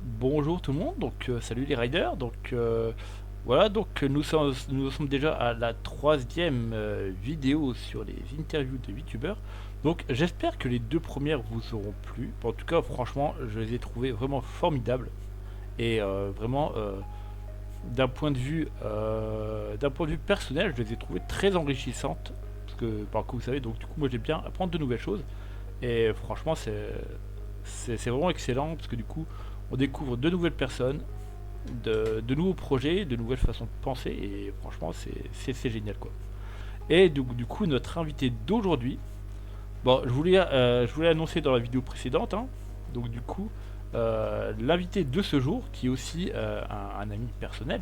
Bonjour tout le monde, donc salut les riders. Voilà, donc nous sommes déjà à la troisième vidéo sur les interviews de VTubers. Donc j'espère que les deux premières vous auront plu. En tout cas, franchement, je les ai trouvées vraiment formidables et vraiment d'un point de vue personnel, je les ai trouvées très enrichissantes parce que, par coup, vous savez, donc du coup, moi j'aime bien apprendre de nouvelles choses et franchement, c'est vraiment excellent parce que du coup, on découvre de nouvelles personnes, de nouveaux projets, de nouvelles façons de penser et franchement, c'est génial quoi. Et du coup, notre invité d'aujourd'hui, bon, je voulais annoncer dans la vidéo précédente, hein, donc du coup, l'invité de ce jour, qui est aussi un ami personnel,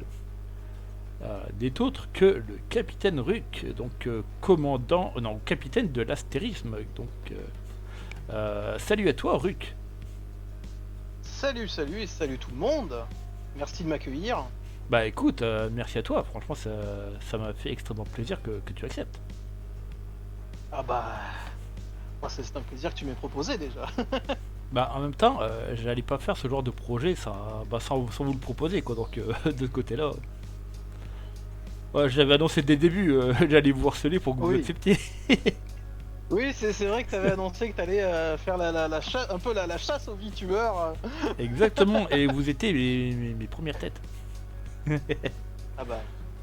n'est autre que le capitaine Ruck, donc commandant, non, capitaine de l'astérisme. Salut à toi, Ruck. Salut, salut et salut tout le monde. Merci de m'accueillir. Bah écoute, merci à toi, franchement ça m'a fait extrêmement plaisir que tu acceptes. Ah bah, moi c'est un plaisir que tu m'aies proposé déjà. Bah en même temps, j'allais pas faire ce genre de projet sans vous le proposer quoi, donc de ce côté-là. Ouais, j'avais annoncé dès le début, j'allais vous harceler pour que vous Oui, acceptiez. oui, c'est vrai que t'avais annoncé que t'allais faire la chasse, un peu la chasse aux VTubers. Exactement, et vous étiez mes premières têtes. Ah bah,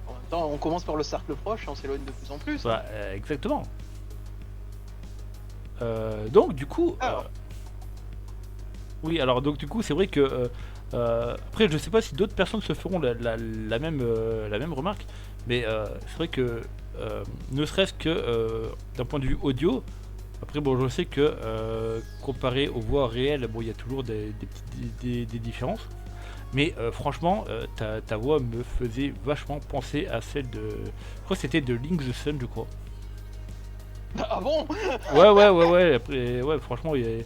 en même temps, on commence par le cercle proche et on s'éloigne de plus en plus, hein. Bah exactement. Donc du coup, Alors, oui, alors donc du coup, c'est vrai que après, je sais pas si d'autres personnes se feront la même remarque, mais c'est vrai que ne serait-ce que d'un point de vue audio, après bon, je sais que comparé aux voix réelles, bon, il y a toujours des différences, mais franchement, ta voix me faisait vachement penser à celle de, je crois que c'était de Link the Sun, je crois. ah bon? Ouais, après, ouais, franchement, il y a.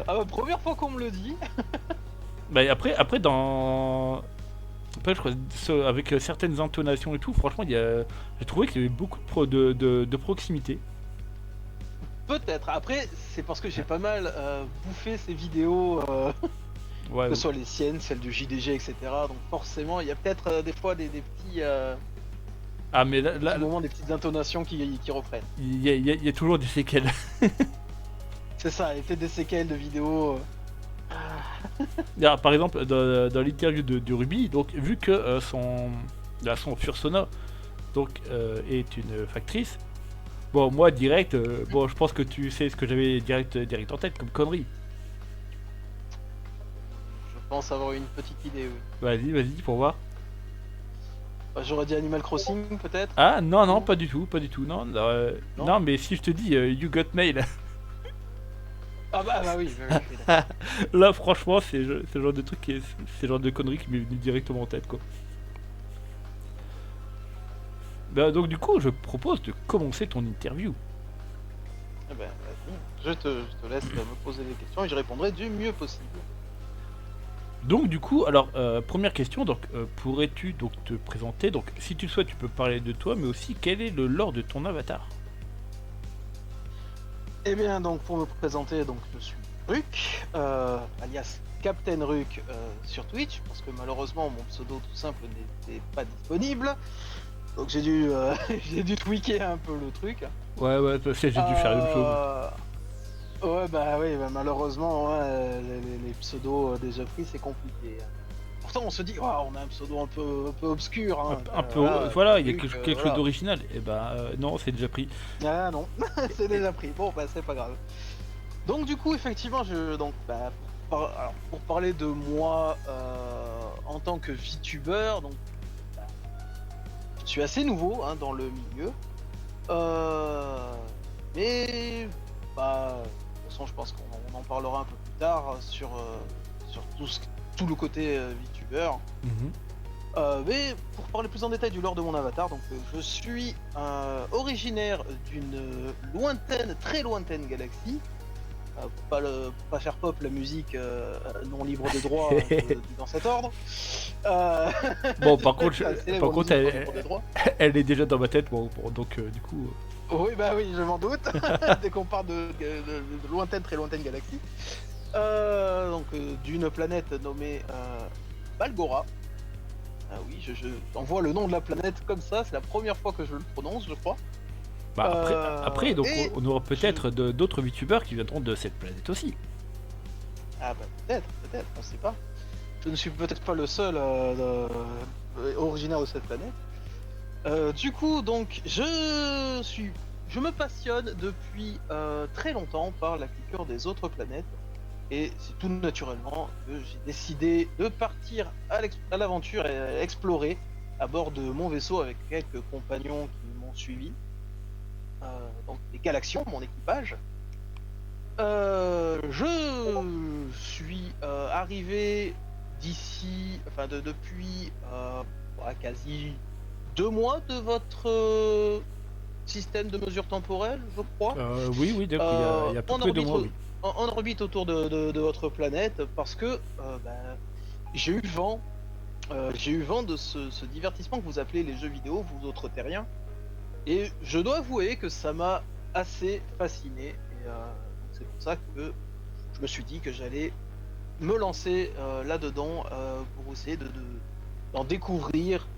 Ah bah, première fois qu'on me le dit. Bah, après dans. Après, je crois, avec certaines intonations et tout, franchement, j'ai trouvé qu'il y avait beaucoup de proximité. Peut-être. Après, c'est parce que j'ai pas mal bouffé ces vidéos, Ouais, que ce soit les siennes, celles de JDG, etc. Donc forcément, il y a peut-être des fois des petits. ah, mais Des petits moments, des petites intonations qui reprennent. il y a toujours des séquelles. C'est ça, il y a peut-être des séquelles de vidéos. Ah, par exemple, dans l'interview de Ruby, donc, vu que son Fursona donc, est une factrice, bon, moi, direct, bon, je pense que tu sais ce que j'avais direct en tête comme connerie. Je pense avoir une petite idée, oui. Vas-y, pour voir. Bah, j'aurais dit Animal Crossing, peut-être. Ah, non, Non. pas du tout, non, Non. non, mais si je te dis You Got Mail, Ah bah oui, oui, d'accord. là, franchement, c'est le genre de truc c'est le genre de connerie qui m'est venu directement en tête, quoi. Bah, donc, du coup, je propose de commencer ton interview. Eh ben, vas-y. Je te laisse me poser des questions et je répondrai du mieux possible. Donc, du coup, alors, première question, donc, pourrais-tu donc te présenter? Donc, si tu le souhaites, tu peux parler de toi, mais aussi, quel est le lore de ton avatar? Eh bien, donc pour me présenter, donc je suis Ruck, alias Captain Ruck sur Twitch, parce que malheureusement mon pseudo tout simple n'était pas disponible. Donc j'ai dû, j'ai dû tweaker un peu le truc. Ouais, parce que j'ai dû faire la même chose. Ouais, bah oui, bah, malheureusement, ouais, les pseudos déjà pris, c'est compliqué. Pourtant, on se dit, oh, on a un pseudo un peu obscur, hein. Un peu, Voilà, voilà, il y a Ruck, quelque chose voilà. d'original. Et bah, non, c'est déjà pris. Ah non, c'est déjà pris. Bon, bah c'est pas grave. Donc du coup, effectivement, alors, pour parler de moi en tant que VTuber, donc bah, je suis assez nouveau hein, dans le milieu. Mais bah, de toute façon, je pense qu'on en parlera un peu plus tard sur tout le côté VTuber. Mhm. Mais pour parler plus en détail du lore de mon avatar, donc je suis originaire d'une très lointaine galaxie. Pour pas faire pop la musique non libre de droit dans cet ordre. Euh, Bon, par contre, la célèbre par contre, musique non libre de droit. elle est déjà dans ma tête, bon, donc, du coup. Oui, bah oui, je m'en doute. Dès qu'on parle de lointaine, très lointaine galaxie. D'une planète nommée Balgora. Ah oui, j'envoie le nom de la planète comme ça, c'est la première fois que je le prononce, je crois. Bah après donc Et on aura peut-être d'autres VTubers qui viendront de cette planète aussi. Ah bah peut-être, on sait pas. Je ne suis peut-être pas le seul originaire de cette planète. Du coup, donc, je me passionne depuis très longtemps par la culture des autres planètes. Et c'est tout naturellement que j'ai décidé de partir à l'aventure et à explorer à bord de mon vaisseau avec quelques compagnons qui m'ont suivi. Donc les Galaxions, mon équipage. Je suis arrivé depuis quasi 2 mois de votre système de mesure temporelle, je crois. Oui, donc il y a à peu En près 2 orbite, mois, oui. en orbite autour de votre planète parce que j'ai eu vent. J'ai eu vent de ce divertissement que vous appelez les jeux vidéo, vous autres terriens. Et je dois avouer que ça m'a assez fasciné. Et donc c'est pour ça que je me suis dit que j'allais me lancer là-dedans pour essayer d'en découvrir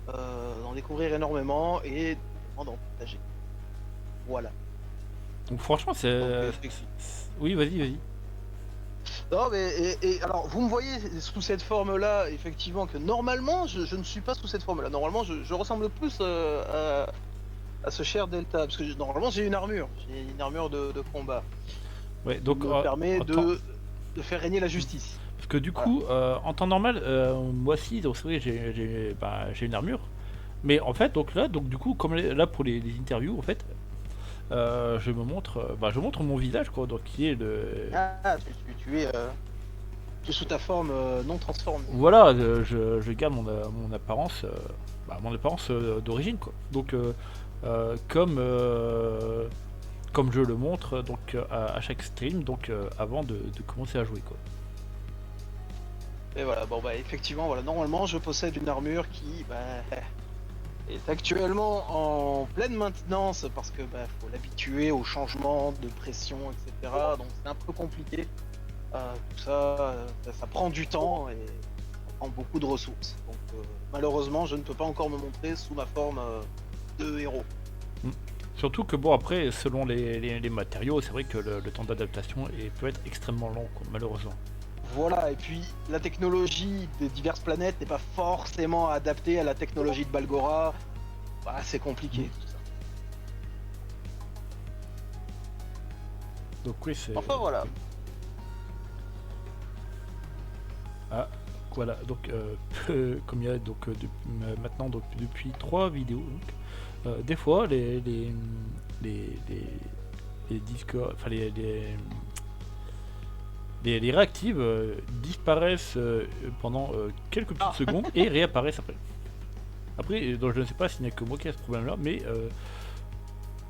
énormément et d'en partager. Voilà. Donc franchement oui, vas-y. Non mais alors vous me voyez sous cette forme-là, effectivement que normalement je ne suis pas sous cette forme-là. Normalement je ressemble plus à ce cher Delta parce que normalement j'ai une armure de combat Ouais, qui donc me permet en temps- de faire régner la justice. parce que du Voilà. coup en temps normal moi aussi donc c'est vrai j'ai une armure. Mais en fait donc du coup comme là pour les interviews en fait je montre mon visage quoi donc qui est le Ah, tu es sous ta forme non transformée. voilà je garde mon apparence d'origine quoi. Donc comme je le montre donc à chaque stream donc avant de commencer à jouer quoi. Et voilà, bon bah effectivement, voilà, normalement je possède une armure qui est actuellement en pleine maintenance parce que faut l'habituer au changement de pression, etc. Donc c'est un peu compliqué. Tout ça, ça prend du temps et ça prend beaucoup de ressources. Donc malheureusement, je ne peux pas encore me montrer sous ma forme de héros. Surtout que bon après selon les matériaux c'est vrai que le temps d'adaptation peut être extrêmement long quoi, malheureusement. Voilà, et puis la technologie de diverses planètes n'est pas forcément adaptée à la technologie de Balgora. C'est compliqué tout ça. Donc oui c'est. Enfin voilà. Ah voilà donc comme il y a donc maintenant donc depuis 3 vidéos donc, des fois les Discord enfin les réactives disparaissent pendant quelques petites secondes et réapparaissent après. Après, donc je ne sais pas s'il n'y a que moi qui a ce problème-là, mais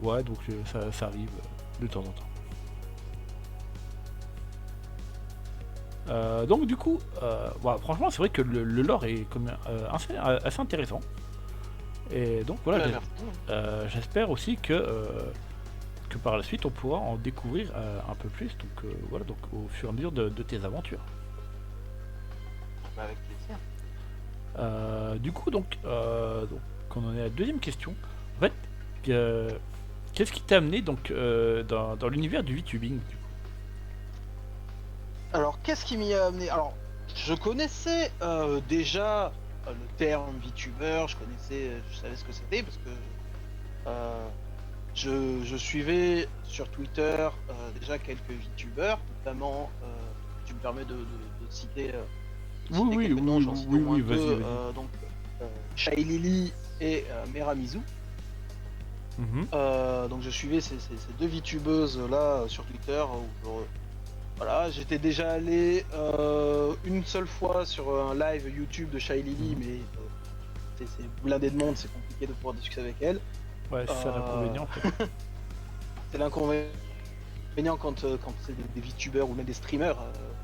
ouais, donc ça arrive de temps en temps. Donc du coup, franchement, c'est vrai que le lore est quand même assez intéressant. Et donc voilà, j'espère aussi que par la suite on pourra en découvrir un peu plus. Donc voilà, donc au fur et à mesure de tes aventures. Avec plaisir. Du coup, donc on en est à la deuxième question. En fait, qu'est-ce qui t'a amené donc dans l'univers du VTubing du coup? Alors, qu'est-ce qui m'y a amené? Alors, je connaissais déjà le terme VTuber, je savais ce que c'était parce que je suivais sur Twitter déjà quelques VTubers, notamment, tu me permets de citer quelques noms, j'en cite au moins deux, donc Shailili et Meramizu. Donc je suivais ces deux VTubeuses là sur Twitter voilà, j'étais déjà allé une seule fois sur un live YouTube de Shailili, mais c'est blindé de monde, c'est compliqué de pouvoir discuter avec elle. Ouais, c'est ça l'inconvénient en fait. C'est l'inconvénient quand c'est des VTubers ou même des streamers,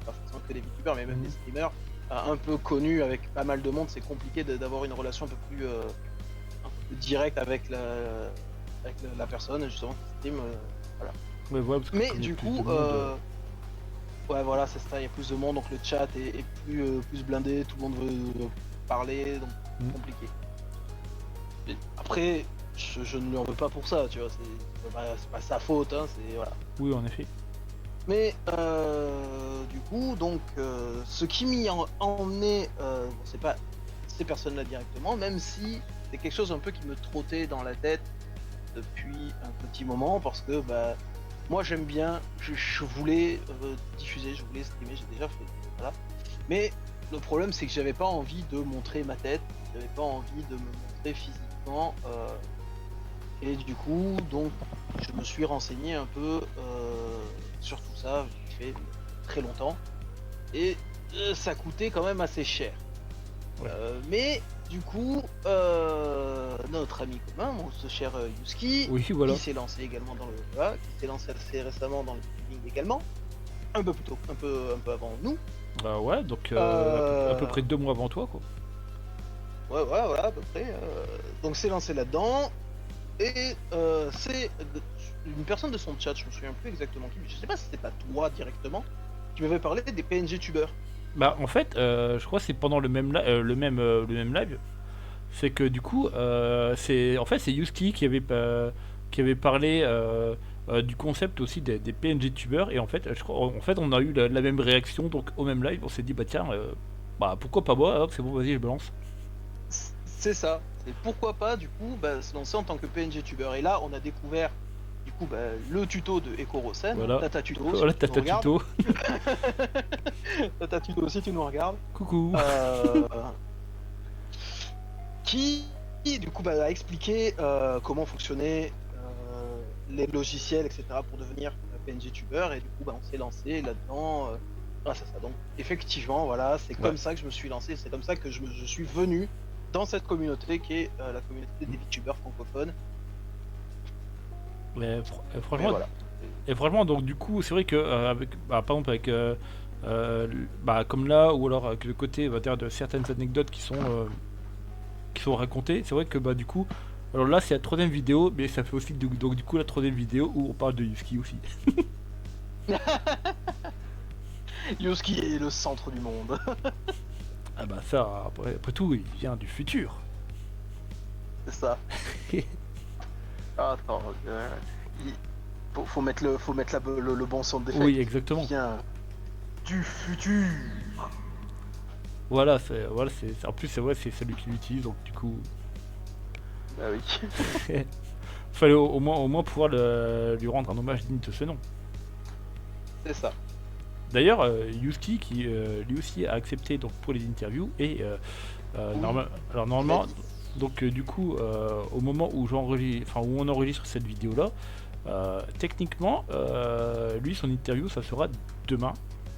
pas forcément que des VTubers, mais même des streamers un peu connus avec pas mal de monde, c'est compliqué d'avoir une relation un peu plus directe avec la personne justement qui stream. Voilà. Ouais, parce que mais du coup, Ouais, voilà, c'est ça, il y a plus de monde, donc le chat est plus blindé, tout le monde veut parler, donc Mm. c'est compliqué. Et après, je ne lui en veux pas pour ça, tu vois, c'est pas sa faute, hein, c'est voilà. Oui, en effet. Mais du coup, donc, ce qui m'y a emmené, bon, c'est pas ces personnes-là directement, même si c'est quelque chose un peu qui me trottait dans la tête depuis un petit moment, parce que bah, moi j'aime bien, je voulais diffuser, je voulais streamer, j'ai déjà fait, voilà. Mais le problème c'est que j'avais pas envie de montrer ma tête, j'avais pas envie de me montrer physiquement, et du coup, donc, je me suis renseigné un peu sur tout ça, j'ai fait très longtemps, et ça coûtait quand même assez cher. Ouais. Mais du coup, notre ami commun, ce cher Yuski, Oui, voilà. qui s'est lancé également dans le, voilà, qui s'est lancé assez récemment dans le streaming également, un peu plus tôt, un peu avant nous. Ouais, donc à peu Euh, près 2 mois avant toi, quoi. ouais, voilà, à peu près. Donc s'est lancé là-dedans. Et c'est une personne de son chat, je me souviens plus exactement qui, mais je sais pas si c'était pas toi directement, qui m'avait parlé des PNG tubeurs. Bah, en fait, je crois que c'est pendant le même live. C'est que du coup, c'est Yuski qui avait parlé du concept aussi des PNG tubeurs. Et en fait, je crois, en fait, on a eu la même réaction. Donc, au même live, on s'est dit, bah tiens, bah pourquoi pas moi, hop, c'est bon, vas-y, je me lance. C'est ça. Et pourquoi pas du coup bah, se lancer en tant que PNG tubeur. Et là, on a découvert du coup bah, le tuto de Ekorosen, Voilà. Tata Tuto si Voilà, tu nous Tata regardes. Tuto. Tata Tuto si tu nous regardes. Coucou. Euh, qui du coup bah, a expliqué comment fonctionnaient les logiciels, etc. pour devenir PNG tubeur, et du coup bah, on s'est lancé là-dedans grâce à ça. Donc effectivement, voilà, c'est Ouais. comme ça que je me suis lancé, c'est comme ça que je suis venu dans cette communauté qui est la communauté des VTubers francophones. Mais Mais franchement, voilà. et franchement, donc du coup, c'est vrai que avec, bah, par exemple avec, bah, comme là, ou alors avec le côté, on va dire, de certaines anecdotes qui sont racontées, c'est vrai que bah du coup, alors là c'est la troisième vidéo, mais ça fait aussi donc du coup la troisième vidéo où on parle de Yuski aussi. Yoski est le centre du monde. Ah bah ça, après tout, il vient du futur. C'est ça. Attends, il- faut mettre le bon son d'effet. Oui, exactement. Vient du futur. Voilà, en plus c'est vrai, c'est celui qui l'utilise, donc du coup, Bah oui. fallait au moins pouvoir lui rendre un hommage digne de ce nom. C'est ça. D'ailleurs, Yuski qui lui aussi a accepté donc pour les interviews et Oui. alors normalement donc du coup au moment où où on enregistre cette vidéo là, techniquement lui son interview ça sera demain,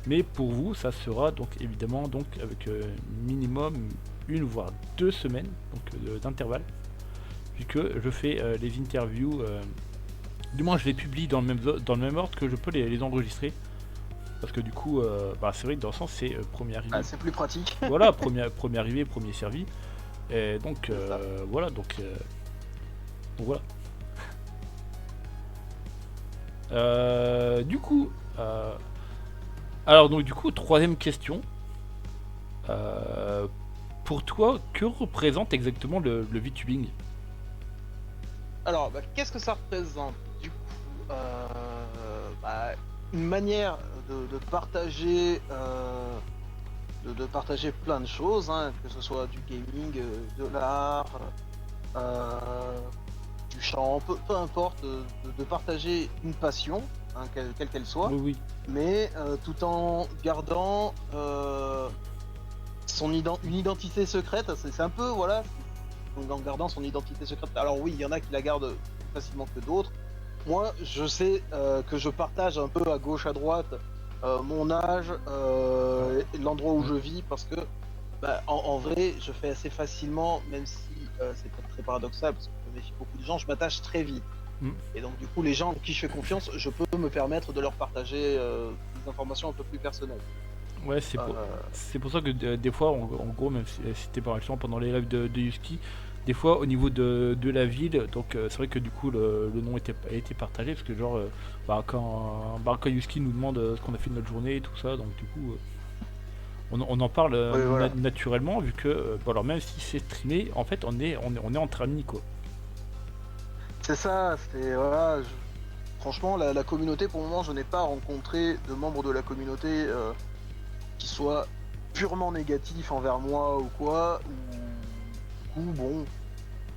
mais pour vous ça sera donc évidemment donc avec minimum 1 voire 2 semaines donc d'intervalle, puisque je fais les interviews, du moins je les publie dans le même ordre que je peux les enregistrer. Parce que du coup, bah, c'est vrai que dans le sens, c'est premier arrivé. Ah, c'est plus pratique. Voilà, premier arrivé, premier servi. Et donc, voilà, donc voilà. Du coup, alors donc du coup, troisième question. Pour toi, que représente exactement le VTubing? Alors, bah, qu'est-ce que ça représente du coup bah, une manière de partager, de partager plein de choses, hein, que ce soit du gaming, de l'art, euh, du chant, peu importe, de partager une passion, hein, quelle qu'elle soit, Oui, oui. mais tout en gardant une identité secrète. C'est un peu, voilà, en gardant son identité secrète. Alors oui, il y en a qui la gardent plus facilement que d'autres. Moi, je sais que je partage un peu à gauche, à droite mon âge, et l'endroit où je vis, parce que bah, en vrai, je fais assez facilement, même si c'est pas très paradoxal, parce que je méfie beaucoup de gens, je m'attache très vite. Mm. Et donc du coup, les gens en qui je fais confiance, je peux me permettre de leur partager des informations un peu plus personnelles. Ouais, Euh, c'est pour ça que des fois, en gros, même si c'était par exemple pendant les lives de Yuski, des fois au niveau de la ville, donc c'est vrai que du coup le nom a été partagé parce que genre quand Yuski nous demande ce qu'on a fait de notre journée et tout ça, donc du coup on en parle Oui, voilà. naturellement vu que bon, alors même si c'est streamé, en fait on est entre amis quoi. C'est ça, c'est voilà. Franchement, la communauté, pour le moment, je n'ai pas rencontré de membres de la communauté qui soient purement négatifs envers moi ou quoi. Ou bon,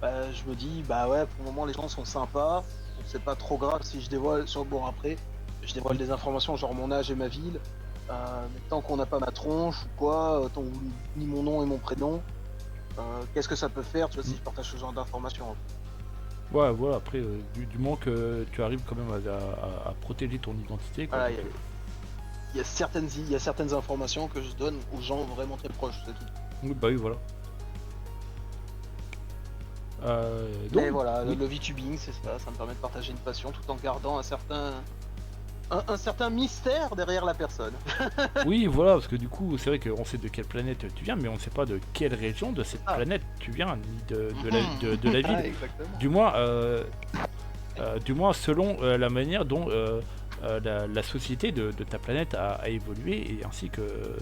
bah, je me dis, bah ouais, pour le moment, les gens sont sympas. Donc c'est pas trop grave si je dévoile. Bon, après, je dévoile des informations, genre mon âge et ma ville. Mais tant qu'on n'a pas ma tronche ou quoi, ni mon nom et mon prénom, qu'est-ce que ça peut faire, tu vois, si je partage ce genre d'informations. Ouais, voilà, après, du moment que tu arrives quand même à protéger ton identité, quoi. Voilà, donc, il y a certaines informations que je donne aux gens vraiment très proches, c'est tout. oui, bah oui, voilà. Mais Donc, voilà, oui, le VTubing, c'est ça me permet de partager une passion tout en gardant un certain mystère derrière la personne. oui, voilà, parce que du coup, c'est vrai qu'on sait de quelle planète tu viens, mais on ne sait pas de quelle région de cette Ah. planète tu viens, ni de la ville. Exactement. Du moins selon la manière dont la société de ta planète a évolué, et ainsi que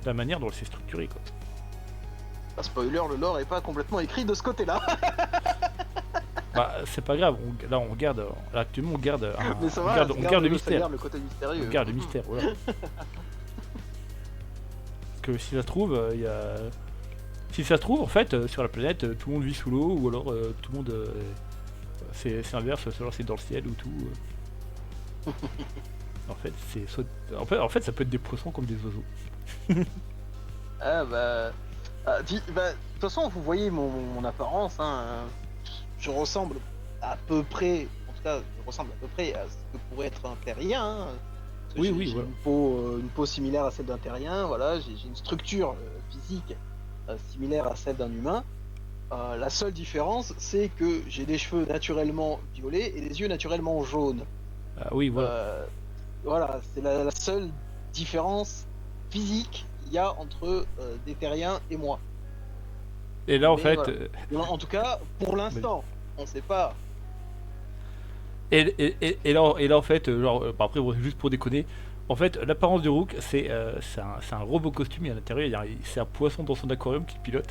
la manière dont elle s'est structurée, quoi. Pas spoiler, le lore est pas complètement écrit de ce côté-là. Bah, c'est pas grave, là on garde, là, actuellement on garde, Mais ça on va, garde, ça on garde le ça mystère. garde le côté mystérieux. On garde le mystère, voilà. Parce que si ça se trouve, si ça se trouve, en fait, sur la planète, tout le monde vit sous l'eau, ou alors tout le monde. C'est inverse, soit c'est dans le ciel ou tout. En fait, en fait, ça peut être des poissons comme des oiseaux. Ah bah. De toute façon, vous voyez mon apparence, hein. Je ressemble à peu près, en tout cas, je ressemble à peu près à ce que pourrait être un terrien. Hein, parce que Oui, j'ai oui, j'ai voilà. une peau similaire à celle d'un terrien, voilà, j'ai une structure physique similaire à celle d'un humain. La seule différence, c'est que j'ai des cheveux naturellement violets et des yeux naturellement jaunes. Ah, oui, voilà. Voilà, c'est la seule différence physique qu'il y a entre des terriens et moi. Et là, en Mais fait, voilà. En tout cas, pour l'instant, on sait pas. et là, en fait, genre, bah, après, bon, juste pour déconner, en fait, l'apparence du Rook, c'est un robot costume, et à l'intérieur, c'est un poisson dans son aquarium qui pilote.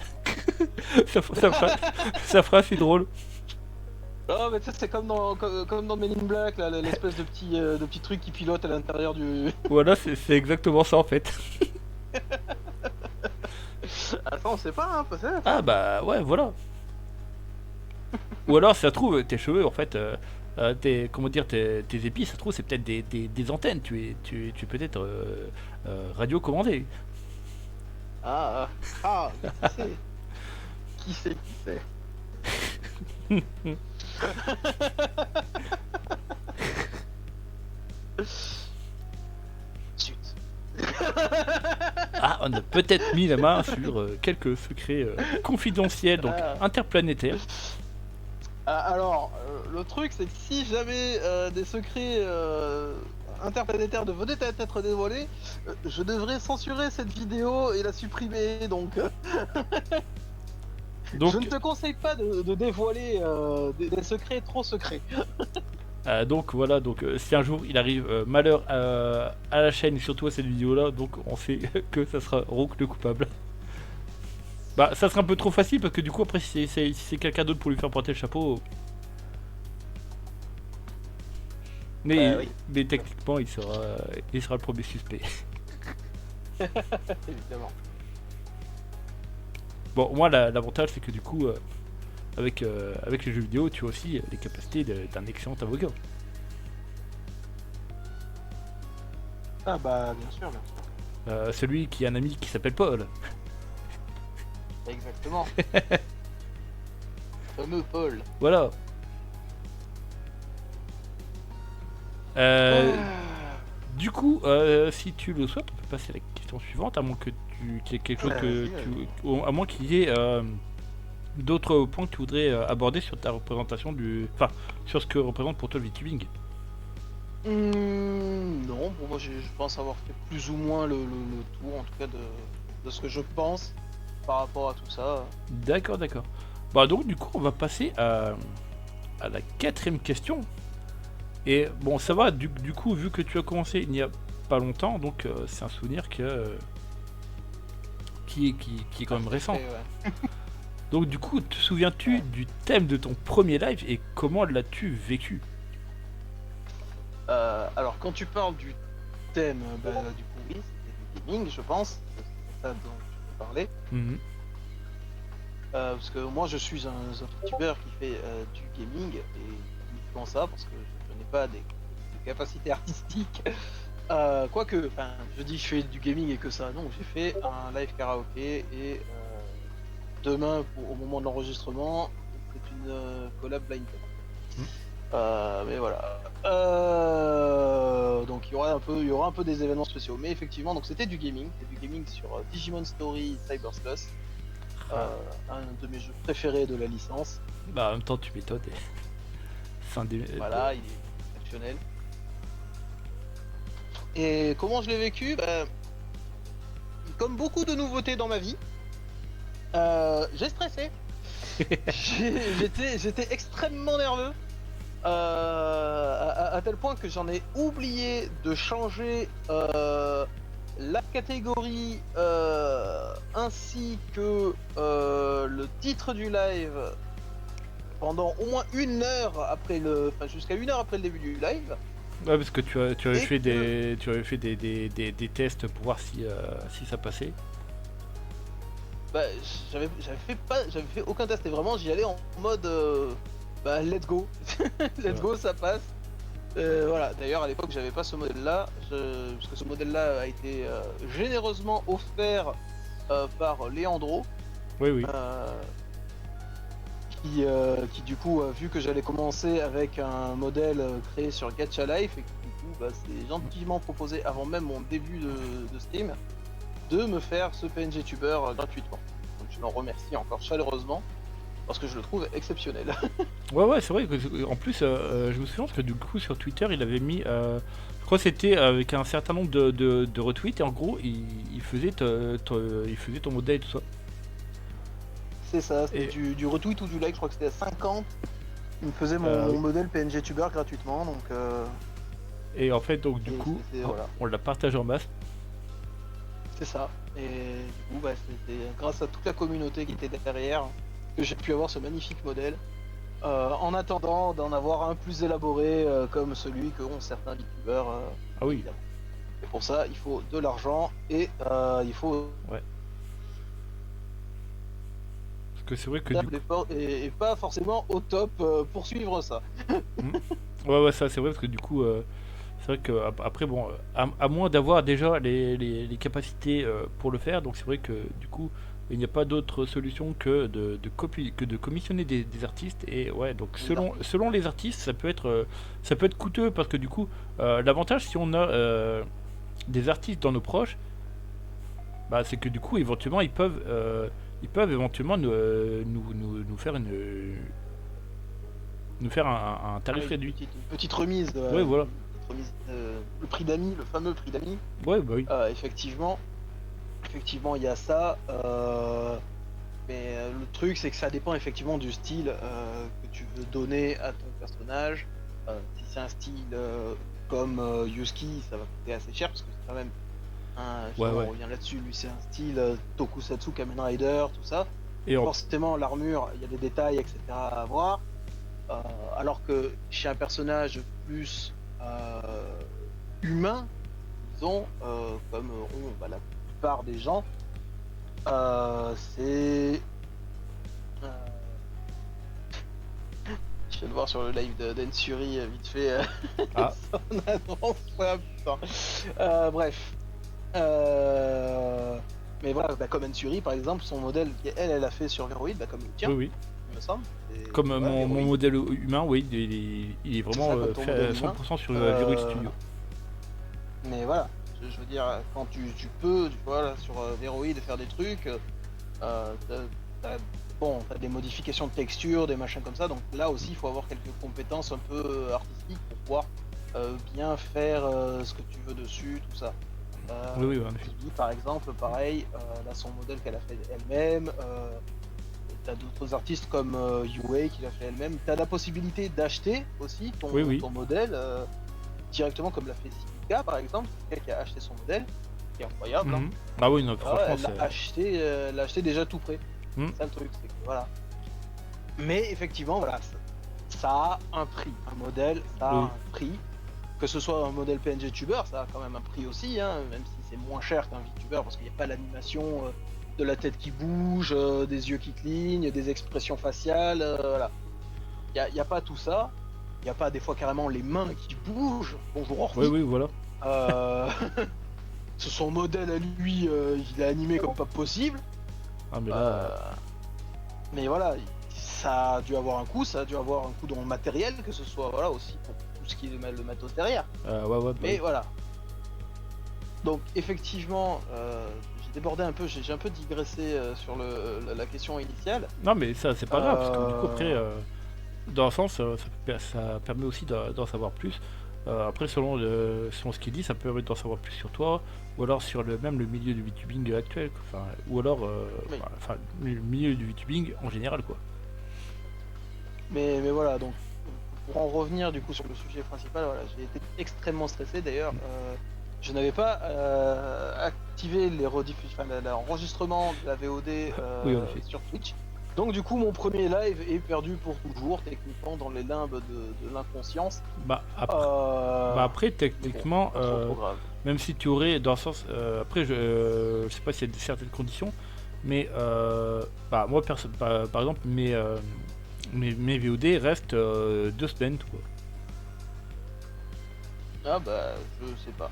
Ça fera assez drôle. Oh, mais tu sais, c'est comme dans Men in Black, là, l'espèce de petit truc qui pilote à l'intérieur du. Voilà, c'est exactement ça, en fait. Attends, on sait pas, hein, peut-être. Ah, bah, ouais, voilà. Ou alors, si ça se trouve, tes cheveux, en fait, comment dire, tes épis, ça se trouve, c'est peut-être des antennes. Tu es peut-être radiocommandé. Mais qui sait? Qui sait, qui sait? Zut. Ah, on a peut-être mis la main sur quelques secrets confidentiels, donc Ah. interplanétaires. Alors, le truc, c'est que si jamais des secrets interplanétaires venaient à être dévoilés, je devrais censurer cette vidéo et la supprimer. Donc, Donc, je ne te conseille pas de dévoiler des secrets trop secrets. donc voilà, donc si un jour il arrive malheur à la chaîne, et surtout à cette vidéo-là, donc on sait que ça sera Rook le coupable. Bah, ça sera un peu trop facile parce que du coup, après, si c'est quelqu'un d'autre pour lui faire porter le chapeau. Mais, Oui. mais techniquement, il sera le premier suspect. Évidemment. Bon, moi, l'avantage, c'est que du coup, avec les jeux vidéo, tu as aussi les capacités d'un excellent avocat. Ah bah, bien sûr, bien sûr. Celui qui a un ami qui s'appelle Paul. Exactement. Fameux Paul. Voilà. Du coup, si tu le souhaites, on peut passer à la question suivante, à moins que qu'il y ait quelque chose à moins qu'il y ait d'autres points que tu voudrais aborder sur ta représentation enfin, sur ce que représente pour toi le VTubing. Non, bon, moi je pense avoir fait plus ou moins le tour, en tout cas de ce que je pense par rapport à tout ça. D'accord, d'accord. Bah donc du coup on va passer à la quatrième question. Et bon ça va, du coup vu que tu as commencé il n'y a pas longtemps, donc c'est un souvenir qui est quand même récent. Ouais. Donc du coup, te souviens-tu du thème de ton premier live et comment l'as-tu vécu? Alors, quand tu parles du thème, du coup, oui, c'était du gaming, je pense. C'est ça dont tu veux parler. Mhm. Parce que moi, je suis un youtubeur qui fait du gaming et uniquement ça, parce que je n'ai pas des capacités artistiques. Quoique, enfin, je dis je fais du gaming et que ça, non, j'ai fait un live karaoké et demain, au moment de l'enregistrement, c'est une collab blind test. Mm. Mais voilà. Donc il y aura un peu des événements spéciaux. Mais effectivement, donc c'était du gaming sur Digimon Story Cyber Slush, Ah. un de mes jeux préférés de la licence. Bah en même temps tu m'étonnes. C'est un des... Voilà, il est exceptionnel. Et comment je l'ai vécu? Comme beaucoup de nouveautés dans ma vie, j'ai stressé. J'étais extrêmement nerveux. À tel point que j'en ai oublié de changer la catégorie ainsi que le titre du live pendant au moins une heure après enfin jusqu'à une heure après le début du live. Ouais, parce que tu avais Et fait que- tu avais fait des tests pour voir si ça passait. Bah, j'avais fait aucun test et vraiment j'y allais en mode let's go, let's go, ça passe. Voilà, d'ailleurs à l'époque j'avais pas ce modèle là, parce que ce modèle là a été généreusement offert par Leandro, Oui, oui. qui du coup a vu que j'allais commencer avec un modèle créé sur Gacha Life et qui du coup s'est gentiment proposé avant même mon début de stream de me faire ce PNG Tuber gratuitement. Donc je l'en remercie encore chaleureusement parce que je le trouve exceptionnel. Ouais, ouais, c'est vrai que en plus, je me souviens parce que du coup sur Twitter il avait mis, je crois que c'était avec un certain nombre de retweets et en gros il faisait, il faisait ton modèle et tout ça. C'est ça, c'était Et- du retweet ou du like, je crois que c'était à 50. Il me faisait mon Oui. modèle PNG Tuber gratuitement, donc Et en fait donc du et coup voilà, on l'a partagé en masse. c'est ça. Et du coup, c'était grâce à toute la communauté qui était derrière que j'ai pu avoir ce magnifique modèle. En attendant d'en avoir un plus élaboré comme celui que ont certains youtubeurs. Ah oui, Évidemment. Et pour ça, il faut de l'argent et il faut ouais. Parce que c'est vrai que faire du coup... l'effort et pas forcément au top pour suivre ça. Hmm. Ouais, ouais, ça c'est vrai parce que du coup, c'est vrai que après bon, à moins d'avoir déjà les capacités pour le faire, donc c'est vrai que du coup, il n'y a pas d'autre solution que que de commissionner des artistes. Et ouais, donc selon les artistes, ça peut être coûteux parce que du coup, l'avantage si on a des artistes dans nos proches, bah, c'est que du coup, éventuellement, ils peuvent éventuellement nous faire nous faire un tarif Ouais, réduit. une petite remise, Ouais, voilà. le prix d'amis, le fameux prix d'amis. Ouais, bah oui. Effectivement, il y a ça. Mais le truc, c'est que ça dépend effectivement du style que tu veux donner à ton personnage. Si c'est un style comme Yuski, ça va coûter assez cher parce que c'est quand même Ouais, on ouais. revient là-dessus. Lui, c'est un style Tokusatsu, Kamen Rider, tout ça. Et en... Forcément, l'armure, il y a des détails, etc. à avoir. Alors que chez un personnage plus humain, disons, comme ont la plupart des gens, c'est. euh, Je viens de voir sur le live d'Ensuri vite fait Ah, son annonce. Ouais, putain. Bref. Mais voilà, comme Ensuri par exemple, son modèle elle a fait sur Veroid, comme le oui, tien, oui. il me semble. Et Comme voilà, mon Veroid. modèle humain, oui, il est C'est vraiment ça, comme ton fait à modèle humain. 100% sur Viroid Euh, Studio. Mais voilà, je veux dire, quand tu peux, tu vois, là, sur Veroid faire des trucs, t'as des modifications de texture, des machins comme ça, donc là aussi il faut avoir quelques compétences un peu artistiques pour pouvoir bien faire ce que tu veux dessus, tout ça. Oui, oui, en effet. Tibi, par exemple, pareil, là son modèle qu'elle a fait elle-même, t'as d'autres artistes comme Yue qui l'a fait elle-même. T'as la possibilité d'acheter aussi Oui. ton modèle directement comme l'a fait Sika par exemple, Sika qui a acheté son modèle, qui est incroyable. Hein. Mhm. Ah oui, non, Voilà, franchement, elle l'a acheté déjà tout prêt. Hmm. C'est ça le truc, c'est que voilà. Mais effectivement, voilà, ça a un prix. Un modèle, ça a Oui. un prix. Que ce soit un modèle PNG Tuber, ça a quand même un prix aussi, hein, même si c'est moins cher qu'un VTuber parce qu'il n'y a pas l'animation de la tête qui bouge, des yeux qui clignent, des expressions faciales. Voilà. Il n'y a pas tout ça. Il n'y a pas des fois carrément les mains qui bougent. Bonjour Orphy. Oui, voilà. Son modèle à lui, il est animé comme pas possible. Ah, mais là, Mais voilà, ça a dû avoir un coût, ça a dû avoir un coût dans le matériel, que ce soit voilà aussi pour tout ce qui est le matos derrière. ouais. Mais voilà. Donc effectivement, j'ai débordé un peu, j'ai un peu digressé sur la question initiale. Non, mais ça, c'est pas grave, parce que du coup, après, dans un sens, ça permet aussi d'en savoir plus. Après, selon ce qu'il dit, ça permet d'en savoir plus sur toi, ou alors sur même le milieu du VTubing actuel, quoi. Enfin, ou alors Oui. enfin, le milieu du VTubing en général, quoi. Mais voilà, donc pour en revenir du coup sur le sujet principal, voilà, j'ai été extrêmement stressé d'ailleurs. Je n'avais pas activé les rediffusions, enfin, l'enregistrement de la VOD Oui, en effet. sur Twitch. Donc du coup mon premier live est perdu pour toujours, techniquement dans les limbes de l'inconscience. Bah après techniquement, Pas trop grave. même si tu aurais, dans le sens, après je sais pas s'il y a certaines conditions, mais bah, moi par exemple mes VOD restent 2 semaines, quoi. Ah bah je sais pas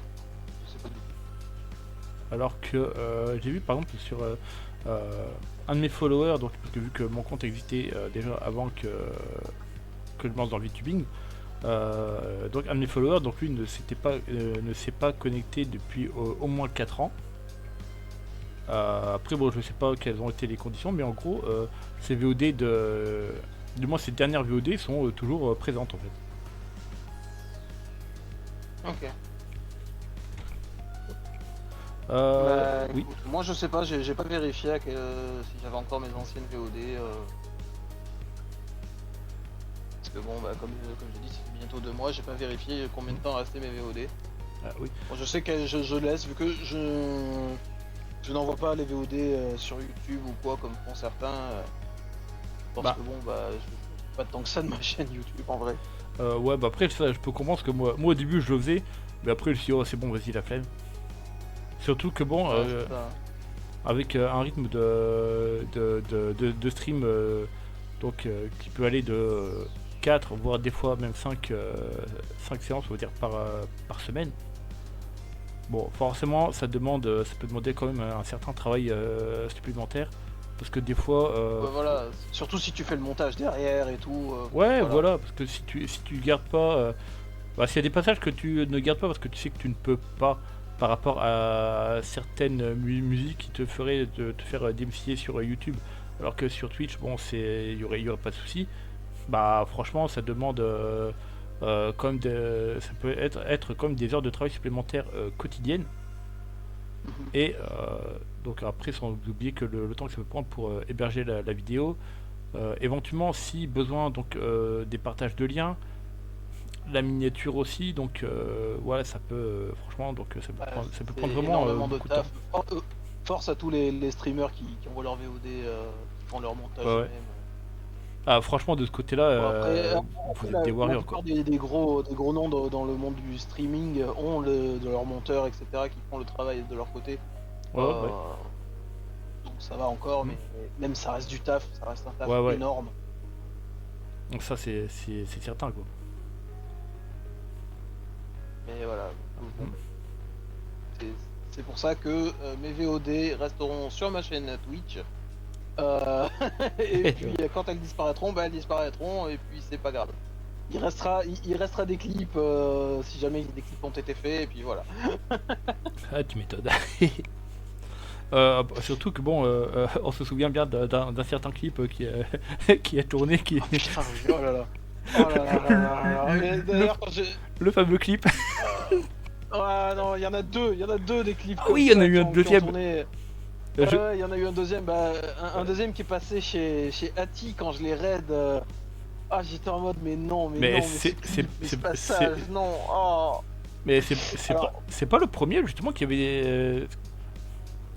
du tout. Alors que j'ai vu par exemple sur un de mes followers, donc parce que vu que mon compte existait déjà avant que je me lance dans le VTubing, donc un de mes followers, donc lui ne s'est pas connecté depuis au moins 4 ans. Après bon, je sais pas quelles ont été les conditions, mais en gros ces VOD du moins ces dernières VOD sont toujours présentes en fait. Ok. Oui. Écoute, moi je sais pas, j'ai pas vérifié si j'avais encore mes anciennes VOD. Parce que bon, bah, comme j'ai dit, ça fait bientôt 2 mois, j'ai pas vérifié combien de temps restaient mes VOD. Oui. Bon, je sais que je laisse, vu que je n'envoie pas les VOD sur YouTube ou quoi, comme font certains. Parce que bon, bah, je fais pas tant que ça de ma chaîne YouTube en vrai. Ouais, bah après ça je peux comprendre, parce que moi au début je le faisais, mais après je me suis dit oh c'est bon, vas-y, la flemme. Surtout que bon, Ouais, c'est ça. avec un rythme de stream donc qui peut aller de 4 voire des fois même 5 séances, on va dire, par semaine. Bon, forcément ça peut demander quand même un certain travail supplémentaire, parce que des fois Ouais, voilà, surtout si tu fais le montage derrière et tout. ouais, voilà, parce que si tu gardes pas, bah, s'il y a des passages que tu ne gardes pas parce que tu sais que tu ne peux pas, par rapport à certaines musiques qui te feraient te faire démystifier sur YouTube, alors que sur Twitch, bon, il y aurait pas de souci. Bah franchement, ça demande comme ça peut être comme des heures de travail supplémentaires quotidiennes. Et donc après, sans oublier que le temps que ça peut prendre pour héberger la vidéo, éventuellement si besoin, donc des partages de liens, la miniature aussi, donc voilà, ça peut franchement, donc ça peut prendre vraiment énormément de beaucoup de taf. temps. Force à tous les streamers qui envoient leur VOD, qui font leur montage Ouais. eux-mêmes. Ah franchement, de ce côté-là, Bon, après, vous êtes des la warriors, plupart quoi. des gros noms dans le monde du streaming ont de leurs monteurs, etc., qui font le travail de leur côté. Ouais. Donc ça va encore, mais même ça reste du taf, ça reste un taf Ouais. énorme. Donc ça c'est certain, quoi. Mais voilà. C'est pour ça que mes VOD resteront sur ma chaîne Twitch. Et puis quand elles disparaîtront, bah elles disparaîtront, et puis c'est pas grave. Il restera des clips si jamais des clips ont été faits, et puis voilà. Ah, tu m'étonnes. Surtout que bon, on se souvient bien d'un certain clip qui a tourné, Oh, putain, oh là là. Oh là là là là. Mais d'ailleurs, quand le fameux clip. Ah non, il y en a deux des clips. Ah oui, il y en a eu un qui ont deuxième. tourné. Ouais, il y en a eu un deuxième, un deuxième qui est passé chez Ati quand je les raid. Ah, j'étais en mode, mais non, mais Mais non, mais ce clip, mais ce passage, non, oh. mais c'est pas le premier justement qui avait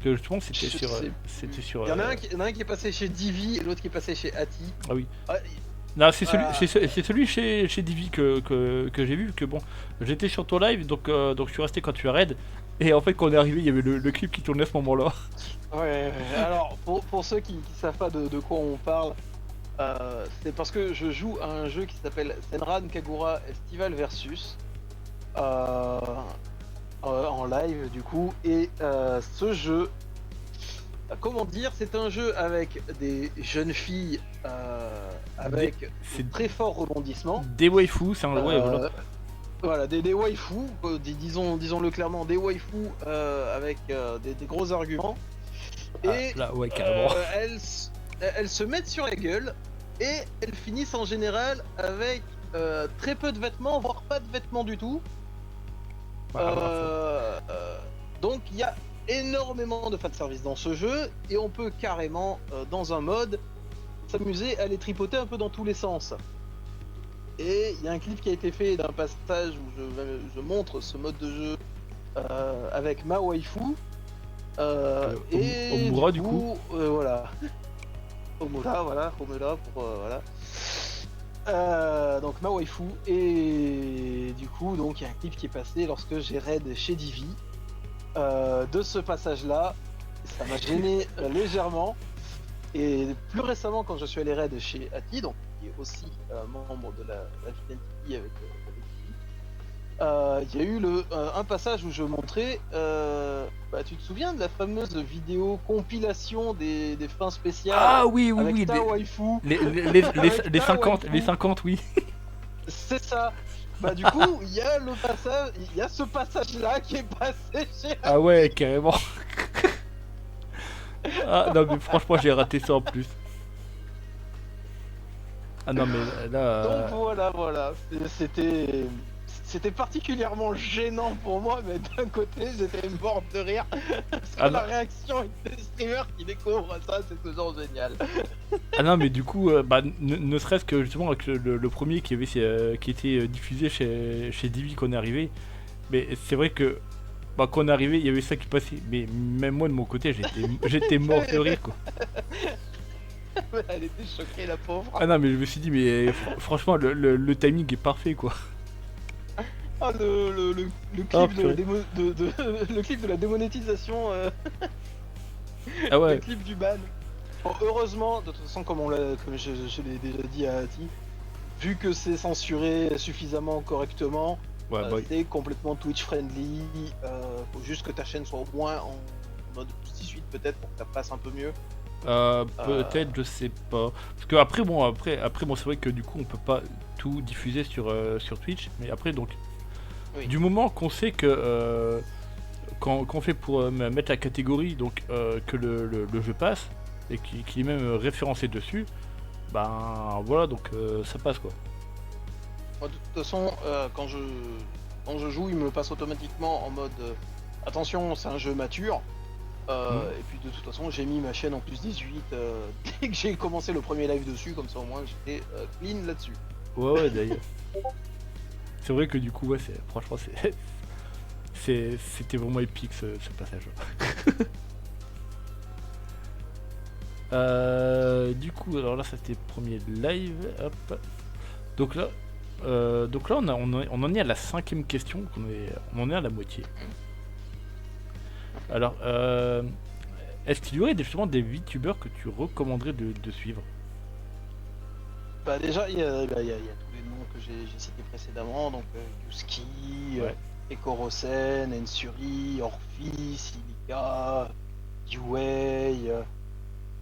que justement c'était Je sur sais c'était plus. sur Il y en a un qui est passé chez Divi et l'autre qui est passé chez Ati. ah oui. Ah, Non, c'est celui, voilà. c'est celui chez Divi que j'ai vu, que bon, j'étais sur ton live, donc je suis resté quand tu as raid, et en fait quand on est arrivé, il y avait le clip qui tournait à ce moment-là. Ouais, alors pour ceux qui savent pas de quoi on parle, c'est parce que je joue à un jeu qui s'appelle Senran Kagura Estival Versus en live du coup, et ce jeu, comment dire, c'est un jeu avec des jeunes filles avec C'est très fort rebondissement. des waifus, c'est un ouais, voilà. Voilà, des waifus, disons-le clairement, des waifus avec des gros arguments. Ah, Et là, ouais, carrément. elles se mettent sur la gueule et elles finissent en général avec très peu de vêtements, voire pas de vêtements du tout. Donc il y a énormément de fanservice dans ce jeu et on peut carrément, dans un mode, s'amuser à les tripoter un peu dans tous les sens. Et il y a un clip qui a été fait d'un passage où je montre ce mode de jeu avec ma waifu. Et Omura, du coup. voilà. Omura pour voilà. Donc ma waifu, et du coup donc il y a un clip qui est passé lorsque j'ai raid chez Divi de ce passage là. Ça m'a gêné légèrement, et plus récemment quand je suis allé raid chez Ati, donc qui est aussi membre de la Vitality avec Divi, il y a eu un passage où je montrais, tu te souviens de la fameuse vidéo compilation des fins spéciales Ah oui, oui, avec oui, ta waifu, les ta 50, waifu. les 50, oui. C'est ça. Bah du coup, il y a ce passage là qui est passé chez. Ah ouais, carrément. Ah non, mais franchement, j'ai raté ça en plus. Ah non, mais là. Donc voilà, c'était particulièrement gênant pour moi, mais d'un côté j'étais mort de rire parce que Ah la non. réaction des streamers qui découvrent ça, c'est toujours génial. Ah non, mais du coup, ne serait-ce que justement avec le premier qui était diffusé chez Divi quand on est arrivé, mais c'est vrai que quand on est arrivé, il y avait ça qui passait, mais même moi de mon côté, j'étais mort de rire quoi. Elle était choquée, la pauvre. Ah non, mais je me suis dit, mais franchement, le timing est parfait quoi. Ah, le clip, Ah, de, purée. le clip de la démonétisation, Ah le ouais, clip du ban. Bon, heureusement, de toute façon, comme je l'ai déjà dit à Ati, vu que c'est censuré suffisamment correctement, ouais, c'est complètement Twitch friendly. Faut juste que ta chaîne soit au moins en mode 18 peut-être pour que ça passe un peu mieux. peut-être, je sais pas. Parce que après, bon, c'est vrai que du coup, on peut pas tout diffuser sur Twitch, mais après, donc, Oui. du moment qu'on sait que quand on fait pour mettre la catégorie, donc que le jeu passe et qu'il est même référencé dessus, ben voilà, donc ça passe quoi. Moi, de toute façon, quand je joue, il me le passe automatiquement en mode attention, c'est un jeu mature. Et puis de toute façon, j'ai mis ma chaîne en plus 18 dès que j'ai commencé le premier live dessus, comme ça au moins j'étais clean là-dessus. Ouais, d'ailleurs. C'est vrai que du coup, ouais, franchement, c'était vraiment épique ce passage. Du coup, alors là, ça c'était le premier live. Hop. Donc là, on en est à la 5ème question. Donc on en est à la moitié. Alors, est-ce qu'il y aurait justement des VTubers que tu recommanderais de suivre? Bah déjà, il y a tous les noms que j'ai cités précédemment, donc Yuski, Ouais. Ekorosen, Ensuri, Orphi, Silica, Yuei,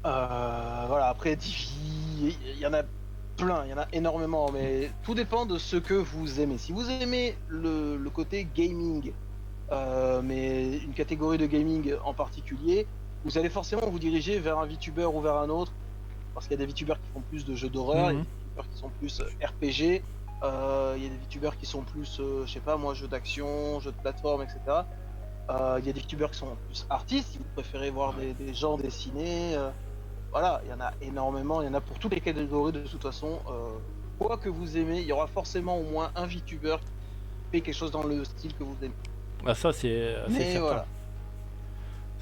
voilà, après Divi, il y en a plein, il y en a énormément, mais tout dépend de ce que vous aimez. Si vous aimez le côté gaming, mais une catégorie de gaming en particulier, vous allez forcément vous diriger vers un VTuber ou vers un autre, parce qu'il y a des VTubers qui font plus de jeux d'horreur, il y a des VTubers qui sont plus RPG, il y a des VTubers qui sont plus, je sais pas moi, jeux d'action, jeux de plateforme, etc. Il y a des youtubeurs qui sont plus artistes, si vous préférez voir des gens dessiner. Voilà, il y en a énormément, il y en a pour toutes les catégories de toute façon. Quoi que vous aimez, il y aura forcément au moins un VTuber qui fait quelque chose dans le style que vous aimez. Ah, ça, c'est Mais certain. voilà,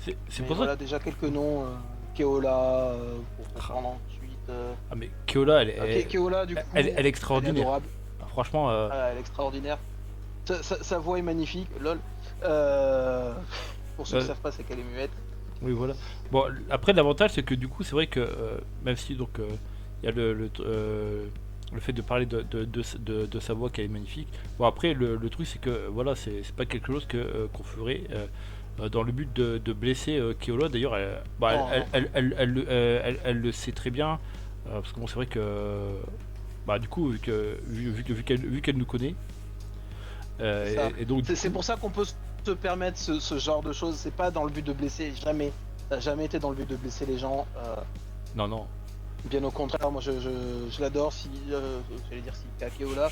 C'est mais pour ça voilà déjà quelques noms. Keola, pour que... reprendre ensuite. Ah, mais Keola, Keola, du coup, elle est elle est extraordinaire. adorable. Franchement, Voilà, elle est extraordinaire. Sa voix est magnifique, lol. Pour ceux qui euh, savent pas, c'est qu'elle est muette. oui, voilà. Bon, après, l'avantage, c'est que du coup, c'est vrai que même si donc il y a le fait de parler de sa voix qui est magnifique. Bon, après, le truc, c'est que voilà, c'est pas quelque chose qu'on ferait dans le but de blesser Keola. D'ailleurs, Non, non. elle le sait très bien. Parce que bon, c'est vrai que bah, du coup, vu qu'elle nous connaît, C'est ça. et donc, du C'est coup, pour ça qu'on peut se permettre ce genre de choses. C'est pas dans le but de blesser, jamais. Ça n'a jamais été dans le but de blesser les gens. non, non. Bien au contraire, moi je l'adore. Si j'allais dire si Keola,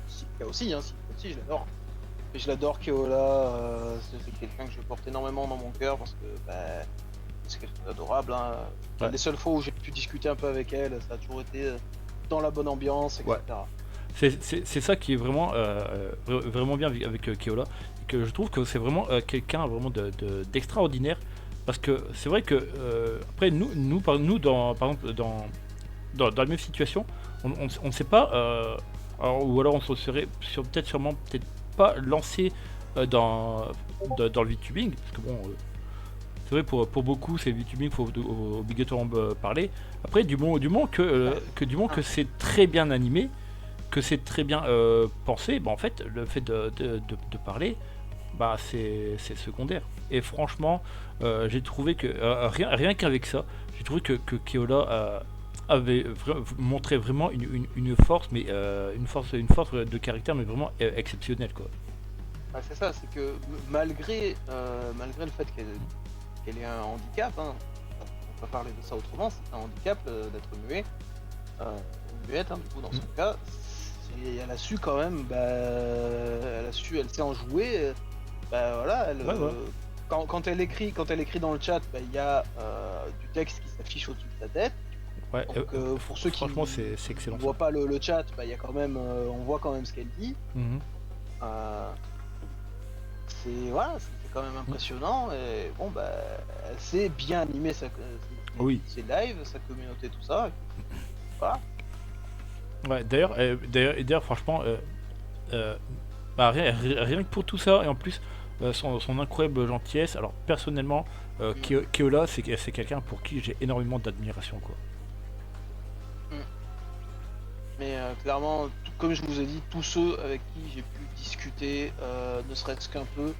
si aussi, hein, si aussi je l'adore. Et je l'adore Keola. C'est quelqu'un que je porte énormément dans mon cœur parce que c'est quelqu'un d'adorable. Hein. Ouais. Les seules fois où j'ai pu discuter un peu avec elle, ça a toujours été dans la bonne ambiance, etc. Ouais. C'est ça qui est vraiment, vraiment bien avec Keola. Et que je trouve que c'est vraiment quelqu'un vraiment d'extraordinaire. Parce que c'est vrai que, après, nous par exemple, dans la même situation, on ne sait pas, ou alors on se serait peut-être pas lancé dans le VTubing. Parce que bon, c'est vrai pour beaucoup, c'est le VTubing, il faut obligatoirement parler. Après, du moment que c'est très bien animé, que c'est très bien pensé, bah en fait, le fait de parler, bah c'est secondaire. Et franchement, j'ai trouvé que rien qu'avec ça, j'ai trouvé que Keola avait montré vraiment une force, mais une force de caractère, mais vraiment exceptionnelle, quoi. Ah, c'est ça, c'est que malgré le fait qu'elle ait un handicap, hein, on peut parler de ça autrement, c'est un handicap d'être muet, muette, hein, du coup dans son cas, elle a su quand même, elle sait en jouer, voilà, Ouais. quand elle écrit dans le chat, il y a du texte qui s'affiche au-dessus de sa tête. Ouais, Donc pour ceux qui franchement, c'est excellent. ne voient pas le chat, il y a quand même, on voit quand même ce qu'elle dit. Mhm. Euh, c'est quand même impressionnant et bon elle sait bien animer Oui. ses lives, sa communauté, tout ça. Voilà. Ouais, d'ailleurs, franchement, bah, rien que pour tout ça, et en plus, son incroyable gentillesse. Alors, personnellement, Keola, c'est quelqu'un pour qui j'ai énormément d'admiration, quoi. Mais clairement, comme je vous ai dit, tous ceux avec qui j'ai pu discuter, ne serait-ce qu'un peu,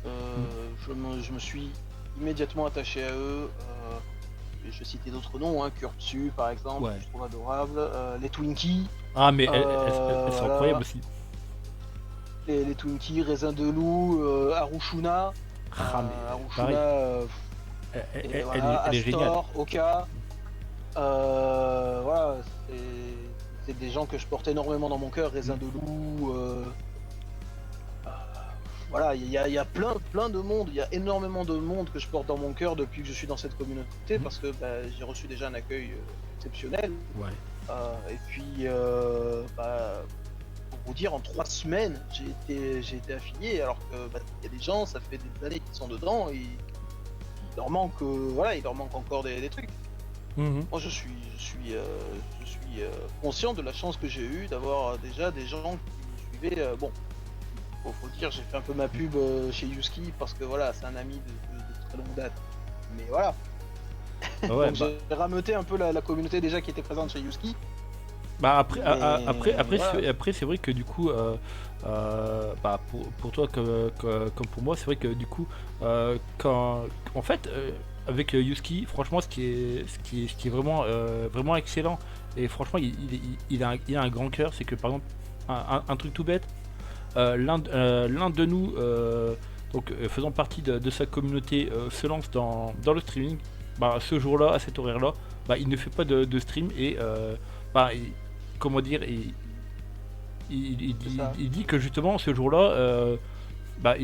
je me suis immédiatement attaché à eux. Je vais citer d'autres noms, hein, Kurtsu par exemple, Ouais. que je trouve adorable, les Twinkies, Ah, mais elles sont voilà. incroyables aussi. Les Twinkies, Raisin de Loup, Arushuna, Ah, mais Arushuna, pareil, et voilà, elle est géniale. Astor, Oka, voilà, c'est des gens que je porte énormément dans mon cœur, Raisin de Loup, voilà, il y a plein de monde, il y a énormément de monde que je porte dans mon cœur depuis que je suis dans cette communauté, parce que j'ai reçu déjà un accueil exceptionnel. Ouais. Et puis, pour vous dire, en 3 semaines, j'ai été affilié, alors que il y a des gens, ça fait des années qu'ils sont dedans, et il leur manque, il leur manque encore des trucs. Mhm. Moi, je suis conscient de la chance que j'ai eue d'avoir déjà des gens qui me suivaient. Bon, faut dire, j'ai fait un peu ma pub chez Yuski parce que voilà, c'est un ami de très longue date. Mais voilà. Bah ouais, Donc j'ai rameuté un peu la communauté déjà qui était présente chez Yuski. bah après, Mais voilà. après c'est vrai que du coup, bah pour toi comme pour moi, c'est vrai que du coup, quand en fait avec Yuski, franchement, ce qui est vraiment vraiment excellent, et franchement, il a un grand cœur, c'est que par exemple un truc tout bête, l'un de nous, donc faisant partie de sa communauté, se lance dans le streaming. Bah, ce jour-là, à cet horaire-là, bah, il ne fait pas de stream, et bah, comment dire, il dit que justement ce jour-là, bah,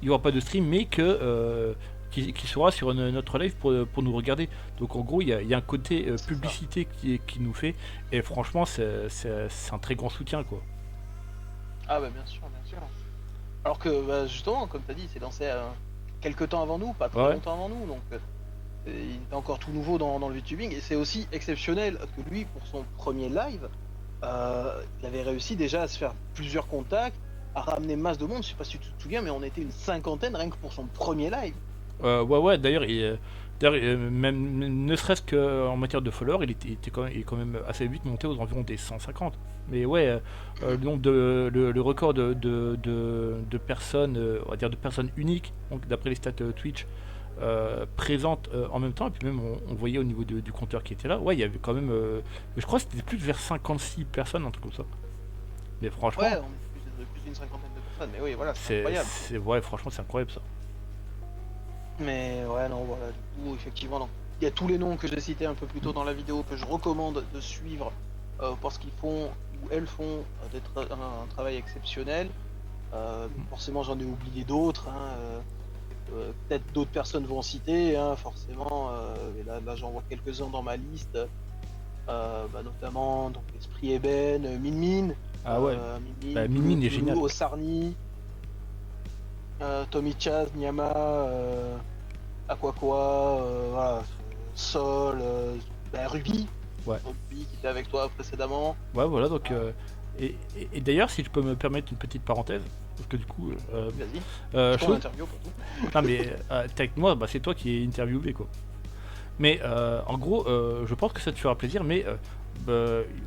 il n'y aura pas de stream, mais qui sera sur notre live pour nous regarder. Donc en gros, il y a un côté C'est ça. publicité qui nous fait, et franchement, c'est un très grand soutien, quoi. Ah bah bien sûr, bien sûr. Alors que bah, justement, comme tu as dit, c'est lancé quelques temps avant nous, pas très Ouais. longtemps avant nous, donc il est encore tout nouveau dans le VTubing, et c'est aussi exceptionnel que lui, pour son premier live, il avait réussi déjà à se faire plusieurs contacts, à ramener masse de monde, je sais pas si tu te souviens, mais on était une cinquantaine rien que pour son premier live. Ouais, d'ailleurs, même ne serait-ce qu'en matière de followers, il est quand même assez vite monté aux environs des 150. Mais ouais, le nombre le record de personnes, on va dire de personnes uniques, donc d'après les stats Twitch, présentes en même temps, et puis même on voyait au niveau du compteur qui était là, ouais, il y avait quand même, je crois que c'était plus vers 56 personnes, un truc comme ça. Mais franchement, Ouais, on est plus d'une cinquantaine de personnes, mais oui, voilà, c'est incroyable. ouais, franchement, c'est incroyable ça. Mais ouais, non, voilà, du coup, effectivement, non. Il y a tous les noms que j'ai cités un peu plus tôt dans la vidéo que je recommande de suivre parce qu'ils font ou elles font un travail exceptionnel. Forcément, j'en ai oublié d'autres. Peut-être d'autres personnes vont citer, hein, forcément. Mais là j'en vois quelques-uns dans ma liste. Notamment donc, Esprit Eben, Min Ah ouais, bah, Min Min est génial. Osarni, Tommy Chaz, Nyama, Aquaqua, voilà, Sol, Ruby. Ouais. Ruby qui était avec toi précédemment. Ouais, voilà, donc. Et d'ailleurs, si je peux me permettre une petite parenthèse, parce que du coup. Vas-y. Je Ton trouve- interview pour tout. Non, mais t'es avec moi, bah, c'est toi qui es interviewé, quoi. Mais en gros, je pense que ça te fera plaisir, mais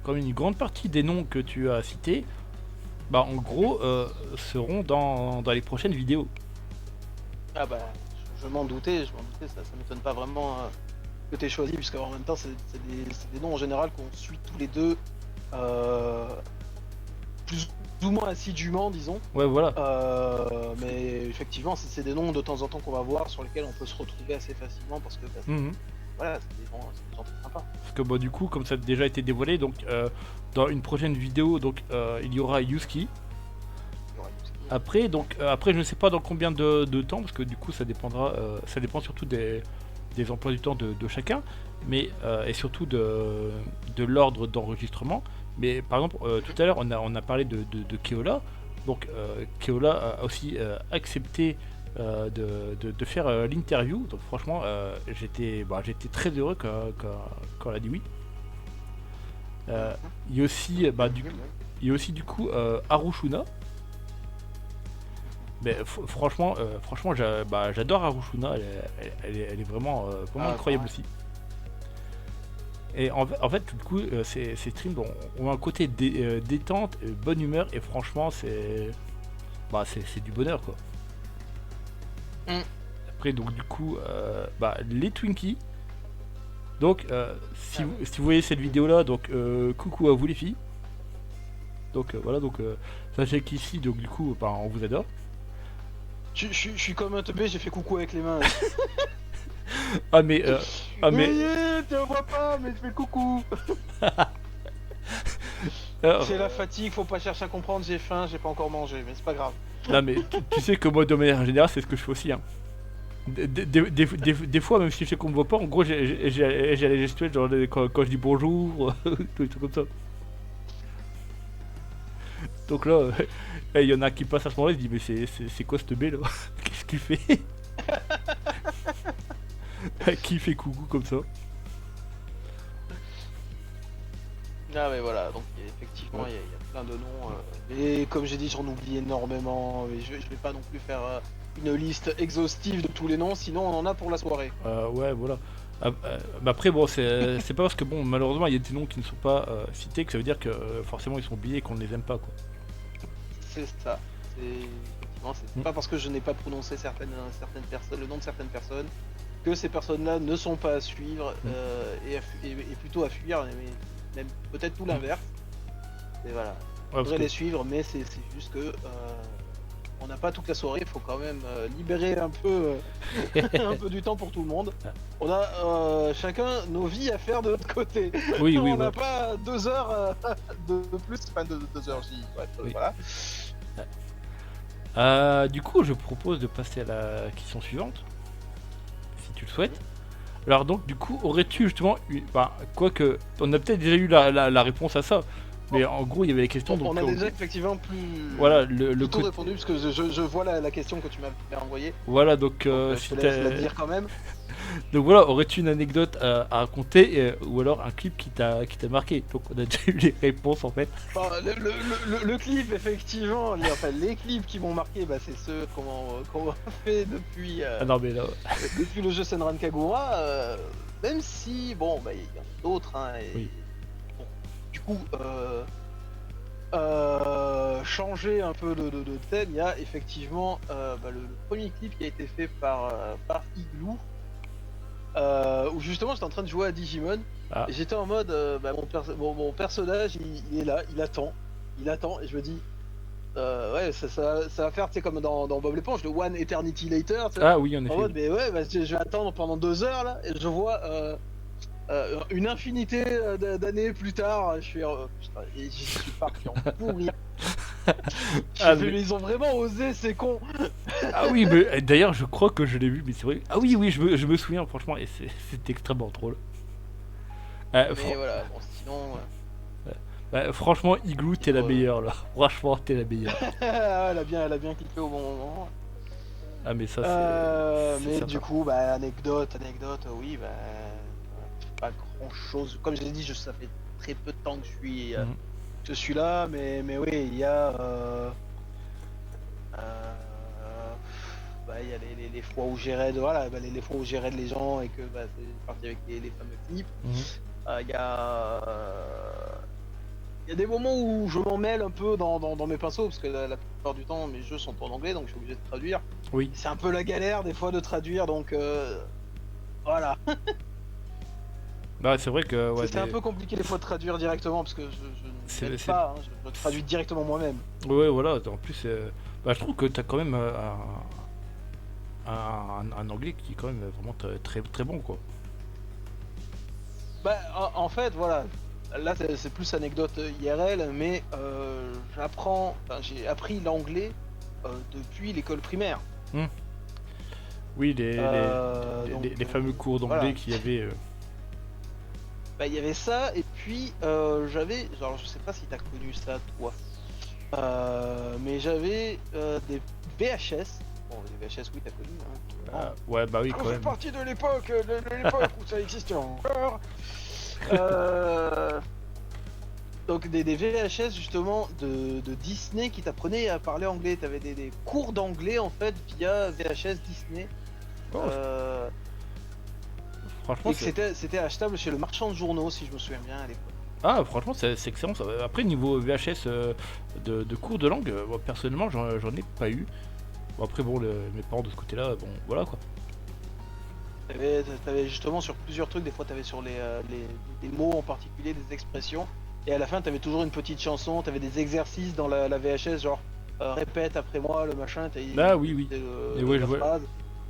comme une grande partie des noms que tu as cités, bah, en gros, seront dans les prochaines vidéos. Ah bah, je m'en doutais, ça m'étonne pas vraiment que tu aies choisi, puisque en même temps, c'est des noms en général qu'on suit tous les deux plus ou moins assidûment, disons. Ouais, voilà. Mais effectivement, c'est des noms de temps en temps qu'on va voir sur lesquels on peut se retrouver assez facilement parce que bah, Mhm. voilà, c'est des gens très sympas. Parce que bah, du coup, comme ça a déjà été dévoilé, donc dans une prochaine vidéo, donc il y aura Yuski. Il y aura tout ce qui est- Après, je ne sais pas dans combien de temps, parce que du coup, ça dépend surtout des emplois du temps de chacun, mais et surtout de l'ordre d'enregistrement. Mais par exemple, tout à l'heure, on a parlé de Keola. Donc, Keola a aussi accepté de faire l'interview. Donc, franchement, j'étais très heureux quand elle a dit oui. Il y a aussi, il y a aussi du coup Harushuna. Mais franchement, j'adore Harushuna, elle est vraiment, Ah, incroyable pareil. aussi. Et en fait, du coup, ces streams ont un côté détente, bonne humeur, et franchement, c'est du bonheur, quoi. Mm. Après, donc, du coup, les Twinkies. Donc, si vous voyez cette vidéo-là, donc, coucou à vous les filles. Donc, voilà, donc, sachez qu'ici, donc, du coup, on vous adore. Je suis comme un teubé, j'ai fait coucou avec les mains. Ah, mais, mais, Oui, tu ne vois pas, mais je fais coucou. C'est la fatigue, faut pas chercher à comprendre, j'ai faim, j'ai pas encore mangé, mais c'est pas grave. non, mais tu sais que moi, de manière générale, c'est ce que je fais aussi, hein. Des fois, même si je sais qu'on me voit pas, en gros, j'ai les gestuels, genre quand je dis bonjour, tout comme ça. Donc là, il y en a qui passent à ce moment-là, ils se disent, mais c'est quoi ce B là? Qu'est-ce qu'il fait? Qui fait coucou comme ça? Ah mais voilà, donc effectivement il y a plein de noms. Et comme j'ai dit, j'en oublie énormément. Et je vais pas non plus faire une liste exhaustive de tous les noms, sinon on en a pour la soirée. Ouais, voilà. Après, bon, c'est pas parce que, bon, malheureusement, il y a des noms qui ne sont pas cités que ça veut dire que forcément ils sont oubliés et qu'on ne les aime pas, quoi. C'est ça. Effectivement, c'est pas parce que je n'ai pas prononcé certaines personnes, le nom de certaines personnes, que ces personnes-là ne sont pas à suivre et plutôt à fuir, mais même peut-être tout l'inverse. Et voilà. Ouais, On parce devrait que- les suivre, mais c'est juste que on n'a pas toute la soirée, il faut quand même libérer un peu, un peu du temps pour tout le monde. On a chacun nos vies à faire de notre côté. Oui, On oui, n'a ouais. pas 2 heures de plus, enfin 2 heures, je dis, bref, Oui. voilà. Du coup, je propose de passer à la question suivante, si tu le souhaites. Alors donc, du coup, aurais-tu justement eu... Bah, quoique, on a peut-être déjà eu la réponse à ça, mais en gros, il y avait les questions, donc... On a déjà effectivement plus voilà, le plutôt côté... répondu parce que je vois la question que tu m'avais envoyée. Voilà, donc, Donc, si je te laisse la t'as- dire quand même. donc voilà, aurais-tu une anecdote à raconter, ou alors un clip qui t'a marqué? Donc on a déjà eu les réponses en fait. Bon, le clip, effectivement, enfin, les clips qui m'ont marqué, bah, c'est ceux qu'on a fait Ah non mais là... depuis le jeu Senran Kagura. Même si, bon, bah, il y en a d'autres. Hein, et, Oui. bon, du coup, changer un peu de thème, il y a effectivement bah, le premier clip qui a été fait par Igloo. Où justement j'étais en train de jouer à Digimon Ah, et j'étais en mode bah, mon personnage il est là, il attend et je me dis ouais ça va faire tu sais comme dans Bob l'éponge le One Eternity Later tu sais, ah oui, en en effet. mode mais ouais bah, je vais attendre pendant 2 heures là et je vois une infinité d'années plus tard je suis putain, et j'y suis parti en pourri. Ah, J'ai fait, mais- mais ils ont vraiment osé ces cons. Ah oui, mais d'ailleurs, je crois que je l'ai vu, mais c'est vrai. Ah oui, oui, je me souviens, franchement, et c'est extrêmement drôle. Mais voilà bon sinon Franchement, Igloo, t'es la Ouais. meilleure là. Franchement, t'es la meilleure. elle a bien cliqué au bon moment. Ah, mais ça, c'est Mais sympa. du coup, bah, anecdote, oui, bah, pas grand chose. Comme je l'ai dit, ça fait très peu de temps que Mhm. je suis là, mais oui, il y a, bah, il y a les fois où j'ai raid, voilà, bah, les fois où j'ai raid les gens et que bah, c'est parti avec les fameux clips. Mhm. Il y a des moments où je m'en mêle un peu dans mes pinceaux parce que la plupart du temps mes jeux sont en anglais donc je suis obligé de traduire. Oui. C'est un peu la galère des fois de traduire donc voilà. Bah, c'est vrai que. Ouais, C'est un peu compliqué des fois de traduire directement parce que C'est- je n'aide c'est- pas, hein, je traduis directement moi-même. Ouais, voilà, en plus, bah, je trouve que t'as quand même un anglais qui est quand même vraiment très, très bon, quoi. Bah en fait voilà, là c'est plus anecdote IRL mais j'ai appris l'anglais depuis l'école primaire. Oui, Donc, les fameux cours d'anglais voilà. qu'il y avait. Bah il y avait ça et puis j'avais, alors je sais pas si t'as connu ça toi, mais j'avais des VHS. Bon les VHS oui t'as connu. Hein. Ouais, bah oui, Je quand fais même. partie de l'époque où ça existait encore. Euh, Donc des VHS justement de Disney qui t'apprenaient à parler anglais. T'avais des cours d'anglais en fait via VHS Disney. Oh, Euh, franchement, et que c'était achetable chez le marchand de journaux si je me souviens bien à l'époque. Ah, franchement, c'est excellent ça. Après, niveau VHS de cours de langue, moi, personnellement, j'en ai pas eu. Bon, après, bon, mes parents de ce côté-là, bon, voilà quoi. T'avais justement sur plusieurs trucs, des fois t'avais sur des mots en particulier, des expressions, et à la fin t'avais toujours une petite chanson, t'avais des exercices dans la VHS, genre répète après moi le machin, Ah oui, oui. Et ouais, la je vois. phrase,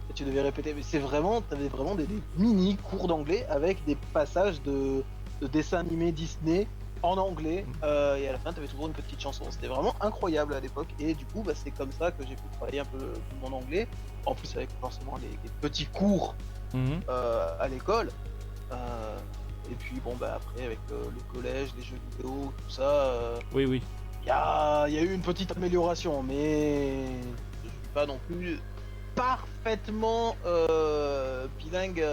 et tu devais répéter, mais t'avais vraiment des mini cours d'anglais avec des passages de dessins animés Disney en anglais, et à la fin t'avais toujours une petite chanson, c'était vraiment incroyable à l'époque, et du coup bah, c'est comme ça que j'ai pu travailler un peu mon anglais, en plus avec forcément les petits cours Mhm. à l'école. Et puis bon bah après avec le collège, les jeux vidéo, tout ça, Oui, oui. il y a eu une petite amélioration, mais je suis pas non plus parfaitement bilingue.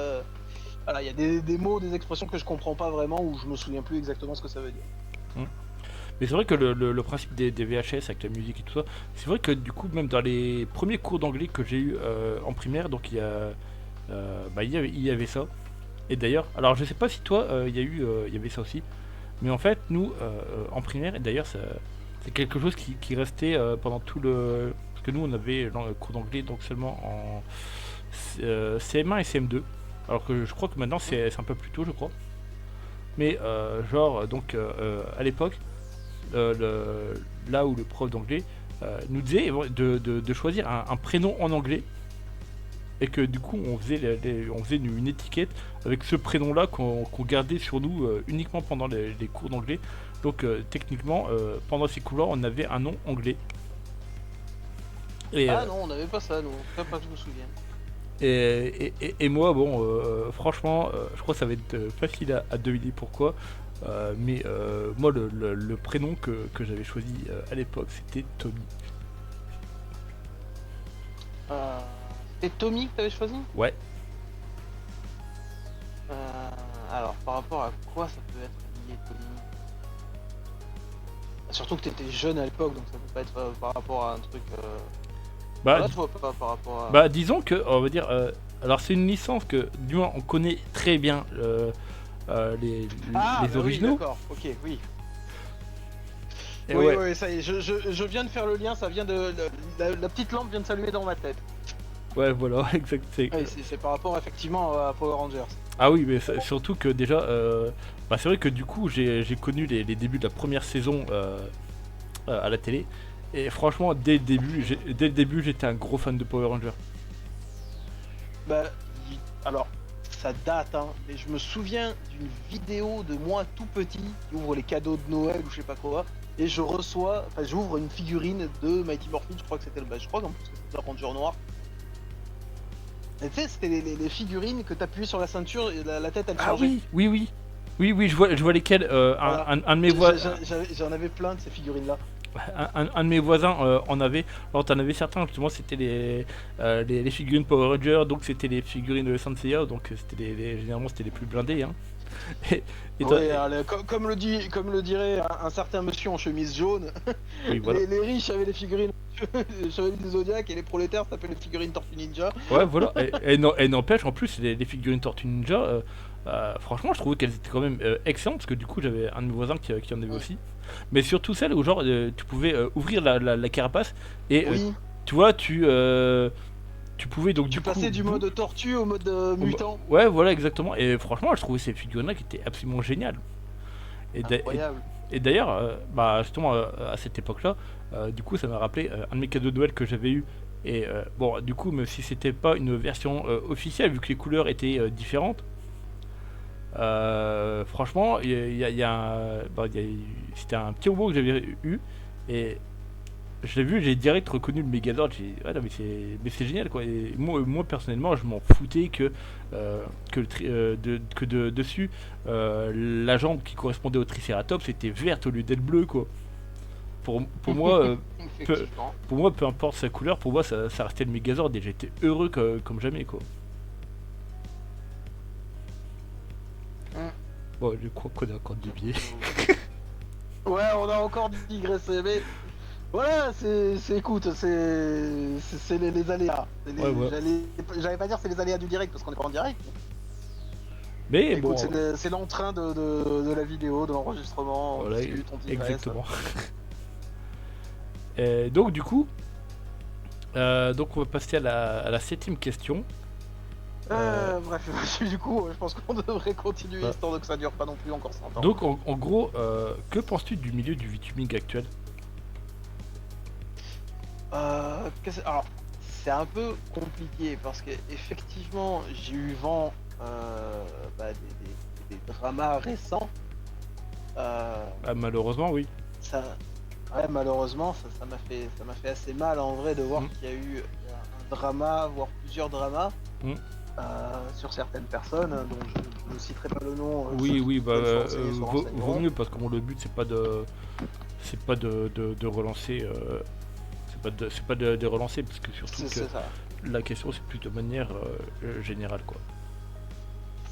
Voilà, il y a des mots, des expressions que je comprends pas vraiment ou je me souviens plus exactement ce que ça veut dire. Mais c'est vrai que le principe des VHS avec la musique et tout ça, c'est vrai que du coup, même dans les premiers cours d'anglais que j'ai eu en primaire, donc bah, il y avait ça. Et d'ailleurs, alors je sais pas si toi, il y avait ça aussi, mais en fait, nous, en primaire, et d'ailleurs, c'est quelque chose qui restait pendant tout le. Parce que nous, on avait le cours d'anglais donc seulement en CM1 et CM2, alors que je crois que maintenant c'est un peu plus tôt, je crois. Mais genre, donc à l'époque, là où le prof d'anglais nous disait de choisir un prénom en anglais et que du coup on faisait, on faisait une étiquette avec ce prénom là qu'on gardait sur nous uniquement pendant les cours d'anglais. Donc techniquement pendant ces cours là on avait un nom anglais. Et, Ah non, on n'avait pas ça, nous. Ça, pas que je me souviens. et moi, bon, franchement, je crois que ça va être facile à deviner pourquoi. Mais moi, le prénom que j'avais choisi à l'époque, c'était Tommy. C'était Tommy que t'avais choisi? Ouais. Alors, par rapport à quoi ça peut être lié, Tommy? Surtout que t'étais jeune à l'époque, donc ça peut pas être par rapport à un truc. Bah, Là, je vois pas par rapport à. bah, disons que, on va dire, alors c'est une licence que, du moins, on connaît très bien les Ah, les bah oui, originaux. d'accord, ok, oui. Et Oui, ouais, oui, ça y est, je viens de faire le lien, ça vient de. La petite lampe vient de s'allumer dans ma tête. ouais, voilà, exact. Oui, c'est par rapport effectivement à Power Rangers. Ah oui, mais surtout que déjà, bah, c'est vrai que du coup, j'ai connu les débuts de la première saison à la télé. Et franchement, dès le début, j'étais un gros fan de Power Rangers. Bah, alors, ça date, hein, mais je me souviens d'une vidéo de moi tout petit qui ouvre les cadeaux de Noël ou je sais pas quoi, et j'ouvre une figurine de Mighty Morphin, je crois que c'était je crois qu'en plus que c'était le Ranger noir. Et tu sais, c'était les figurines que t'appuyais sur la ceinture et la tête elle Ah changeait. oui, oui, oui. Oui, oui, je vois lesquels. Voilà. Un de mes J'en avais plein de ces figurines-là. un de mes voisins en avait. Alors, t'en avais certains, justement, c'était les figurines Power Rangers, donc c'était les figurines de Senseiya, donc c'était généralement c'était les plus blindés. Hein. Et, Oui, comme le dirait un certain monsieur en chemise jaune, oui, voilà. les riches avaient les figurines Chevaliers du Zodiac et les prolétaires s'appelaient les figurines Tortue Ninja. Ouais, voilà. Et n'empêche, en plus, les figurines Tortue Ninja, franchement, je trouvais qu'elles étaient quand même excellentes, parce que du coup, j'avais un de mes voisins qui en avait aussi. Mais surtout celles où, genre, tu pouvais ouvrir la carapace, et Oui, tu vois, tu pouvais donc tu du coup. passais du mode tortue au mode mutant. Ouais, voilà, exactement. Et franchement, je trouvais ces figurines-là qui étaient absolument géniales. Et d'a- et- Incroyable. et d'ailleurs, bah, justement, à cette époque-là, du coup, ça m'a rappelé un de mes cadeaux de Noël que j'avais eu. Et bon, du coup, même si c'était pas une version officielle, vu que les couleurs étaient différentes, franchement, c'était un petit robot que j'avais eu. Et je l'ai vu, j'ai direct reconnu le Megazord. J'ai dit, ouais, non, mais c'est génial quoi. Et moi personnellement, je m'en foutais que dessus, la jambe qui correspondait au Triceratops était verte au lieu d'être bleue quoi. Pour moi, Effectivement. pour moi, peu importe sa couleur, pour moi ça restait le Megazord et j'étais heureux comme jamais quoi. Mm. Bon, je crois qu'on a encore du biais. Ouais, on a encore digressé, mais voilà, écoute, c'est les aléas. Ouais, ouais. J'allais pas dire c'est les aléas du direct parce qu'on est pas en direct. Mais Écoute, bon, c'est l'entrain de la vidéo, de l'enregistrement, on voilà, discute, on digresse. exactement. Et donc du coup, donc on va passer à la septième question. Bref, du coup, je pense qu'on devrait continuer Ouais. histoire de que ça dure pas non plus encore 100 ans. Donc en gros, que penses-tu du milieu du VTubing actuel? Alors, c'est un peu compliqué parce que effectivement, j'ai eu vent des dramas récents. Ah, malheureusement, oui. Ça, ouais, malheureusement, ça m'a fait assez mal en vrai de voir Mm. qu'il y a eu un drama, voire plusieurs dramas. Mm. Sur certaines personnes, dont je ne citerai pas le nom. Oui, oui, bah, se vaut renseigneront. mieux parce que bon, le but c'est pas de relancer, c'est pas de relancer parce que surtout que C'est ça. la question c'est plus de manière générale quoi.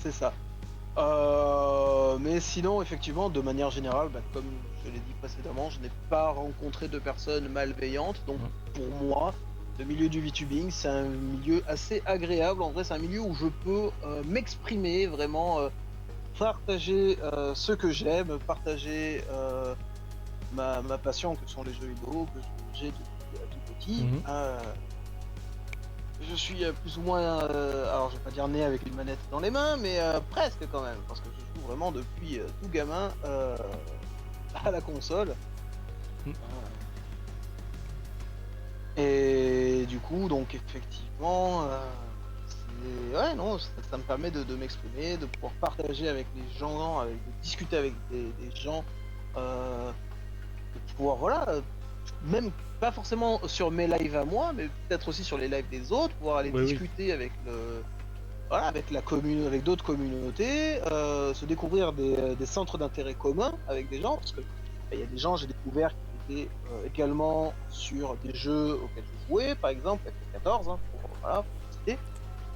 C'est ça. Mais sinon, effectivement, de manière générale, comme je l'ai dit précédemment, je n'ai pas rencontré de personnes malveillantes. Donc, pour moi, le milieu du VTubing, c'est un milieu assez agréable. En vrai, c'est un milieu où je peux m'exprimer, vraiment partager ce que j'aime, partager ma passion, que sont les jeux vidéo, que j'ai depuis tout petit. Mhm. Je suis plus ou moins, alors je vais pas dire né avec une manette dans les mains, mais presque quand même, parce que je joue vraiment depuis tout gamin à la console. Mm. Et du coup, donc effectivement, ouais, non, ça me permet de m'exprimer, de pouvoir partager avec les gens, de discuter avec des gens, de pouvoir, voilà, même pas forcément sur mes lives à moi, mais peut-être aussi sur les lives des autres, pouvoir aller Oui, oui. discuter avec voilà, avec la commune, avec d'autres communautés, se découvrir des centres d'intérêt communs avec des gens, parce que il y a des gens, j'ai découvert qui étaient également sur des jeux auxquels je jouais, par exemple FF14, hein, voilà, pour citer.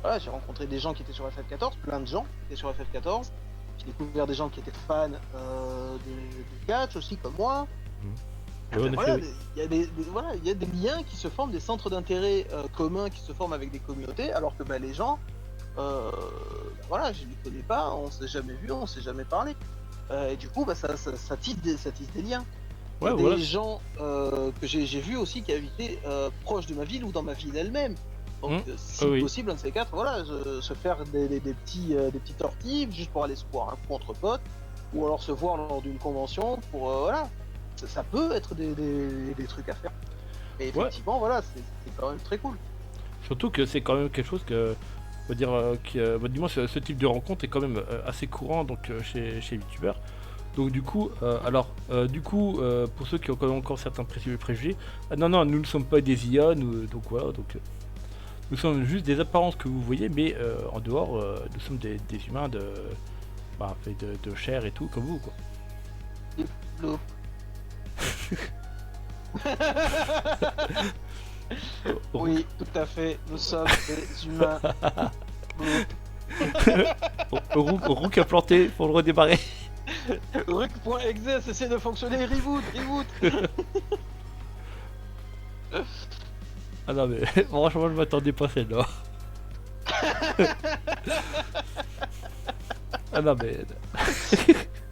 Voilà, j'ai rencontré des gens qui étaient sur FF14, plein de gens qui étaient sur FF14. J'ai découvert des gens qui étaient fans du catch aussi, comme moi. Oui, en effet, Voilà, oui. voilà, il y a des liens qui se forment, des centres d'intérêt communs qui se forment avec des communautés, alors que les gens, voilà, je les connais pas, on s'est jamais vu, on s'est jamais parlé. Et du coup, ça tisse des liens. Il y Ouais, a voilà. des gens que j'ai vus aussi qui habitaient proche de ma ville ou dans ma ville elle-même. Donc, Oui, si oui. possible, un de ces quatre, voilà, se faire des petits tortilles juste pour aller se boire un coup entre potes, ou alors se voir lors d'une convention pour, voilà. Ça peut être des trucs à faire. Mais Ouais. effectivement, voilà, c'est quand même très cool. Surtout que c'est quand même quelque chose que, on va dire, du moins ce type de rencontre est quand même assez courant donc chez les youtubeurs. Donc du coup, pour ceux qui ont quand même encore certains préjugés, ah non non, nous ne sommes pas des IA, donc voilà, nous sommes juste des apparences que vous voyez, mais en dehors, nous sommes des humains fait de chair et tout comme vous quoi. Le- Oui, tout à fait, nous sommes des humains. Rook a planté, faut le redémarrer. Rec.exe a cessé de fonctionner, reboot, reboot. Ah non mais franchement je m'attendais pas à celle-là. Ah non mais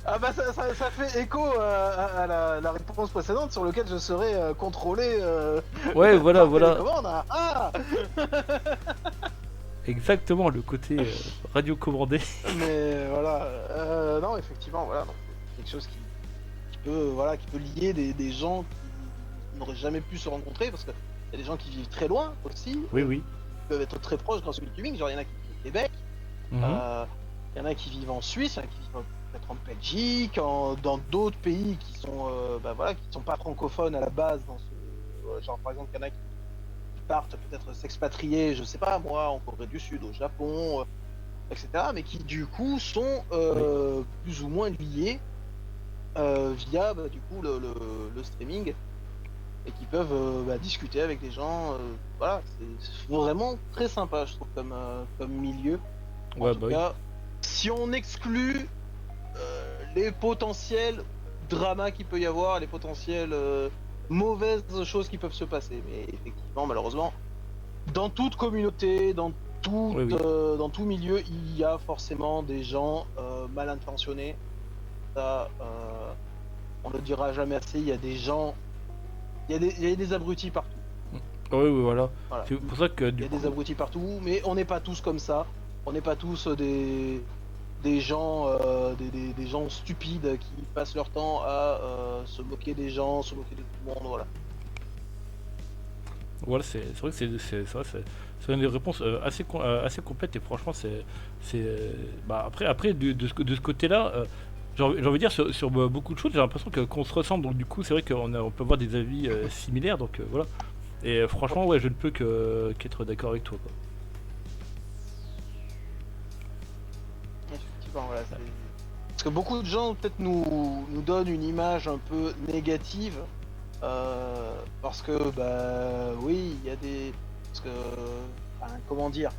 Ah bah ça fait écho à la réponse précédente sur lequel je serais contrôlé ouais voilà par voilà. télécommande. Hein. Ah Exactement, le côté radio commandé. Mais voilà, non effectivement voilà, donc c'est quelque chose qui peut voilà qui peut lier des gens qui n'auraient jamais pu se rencontrer parce que y a des gens qui vivent très loin aussi, Oui oui. qui peuvent être très proches grâce au streaming, genre il y en a qui vivent au Québec. Mhm. Il y en a qui vivent en Suisse, il y en a qui vivent peut-être en Belgique, dans d'autres pays qui sont, voilà, qui sont pas francophones à la base. Genre par exemple, il y en a qui partent peut-être s'expatrier, je sais pas moi, en Corée du Sud, au Japon, etc. Mais qui du coup sont Oui. plus ou moins liés via du coup le streaming et qui peuvent discuter avec des gens. Voilà, c'est vraiment très sympa, je trouve, comme milieu. En Ouais tout bah oui. cas, si on exclut les potentiels dramas qu'il peut y avoir, les potentielles mauvaises choses qui peuvent se passer. Mais effectivement, malheureusement, dans toute communauté, Oui oui. dans tout milieu, il y a forcément des gens mal intentionnés. Ça, on le dira jamais assez. Il y a des gens, il y a des abrutis partout. Oui oui voilà. Voilà. C'est pour ça que Il du y a des coup. abrutis partout, mais on n'est pas tous comme ça. On n'est pas tous des gens, des gens stupides qui passent leur temps à se moquer des gens, se moquer de tout le monde, voilà. Voilà, c'est vrai que c'est vrai, c'est une réponse assez complète et franchement après de ce côté-là, j'ai envie de dire sur beaucoup de choses, j'ai l'impression qu'on se ressemble donc du coup c'est vrai on peut avoir des avis similaires donc voilà. Et franchement ouais je ne peux qu'être d'accord avec toi quoi. Effectivement, voilà. Parce que beaucoup de gens peut-être nous donnent une image un peu négative. Parce que oui, il y a des. Parce que. Comment dire?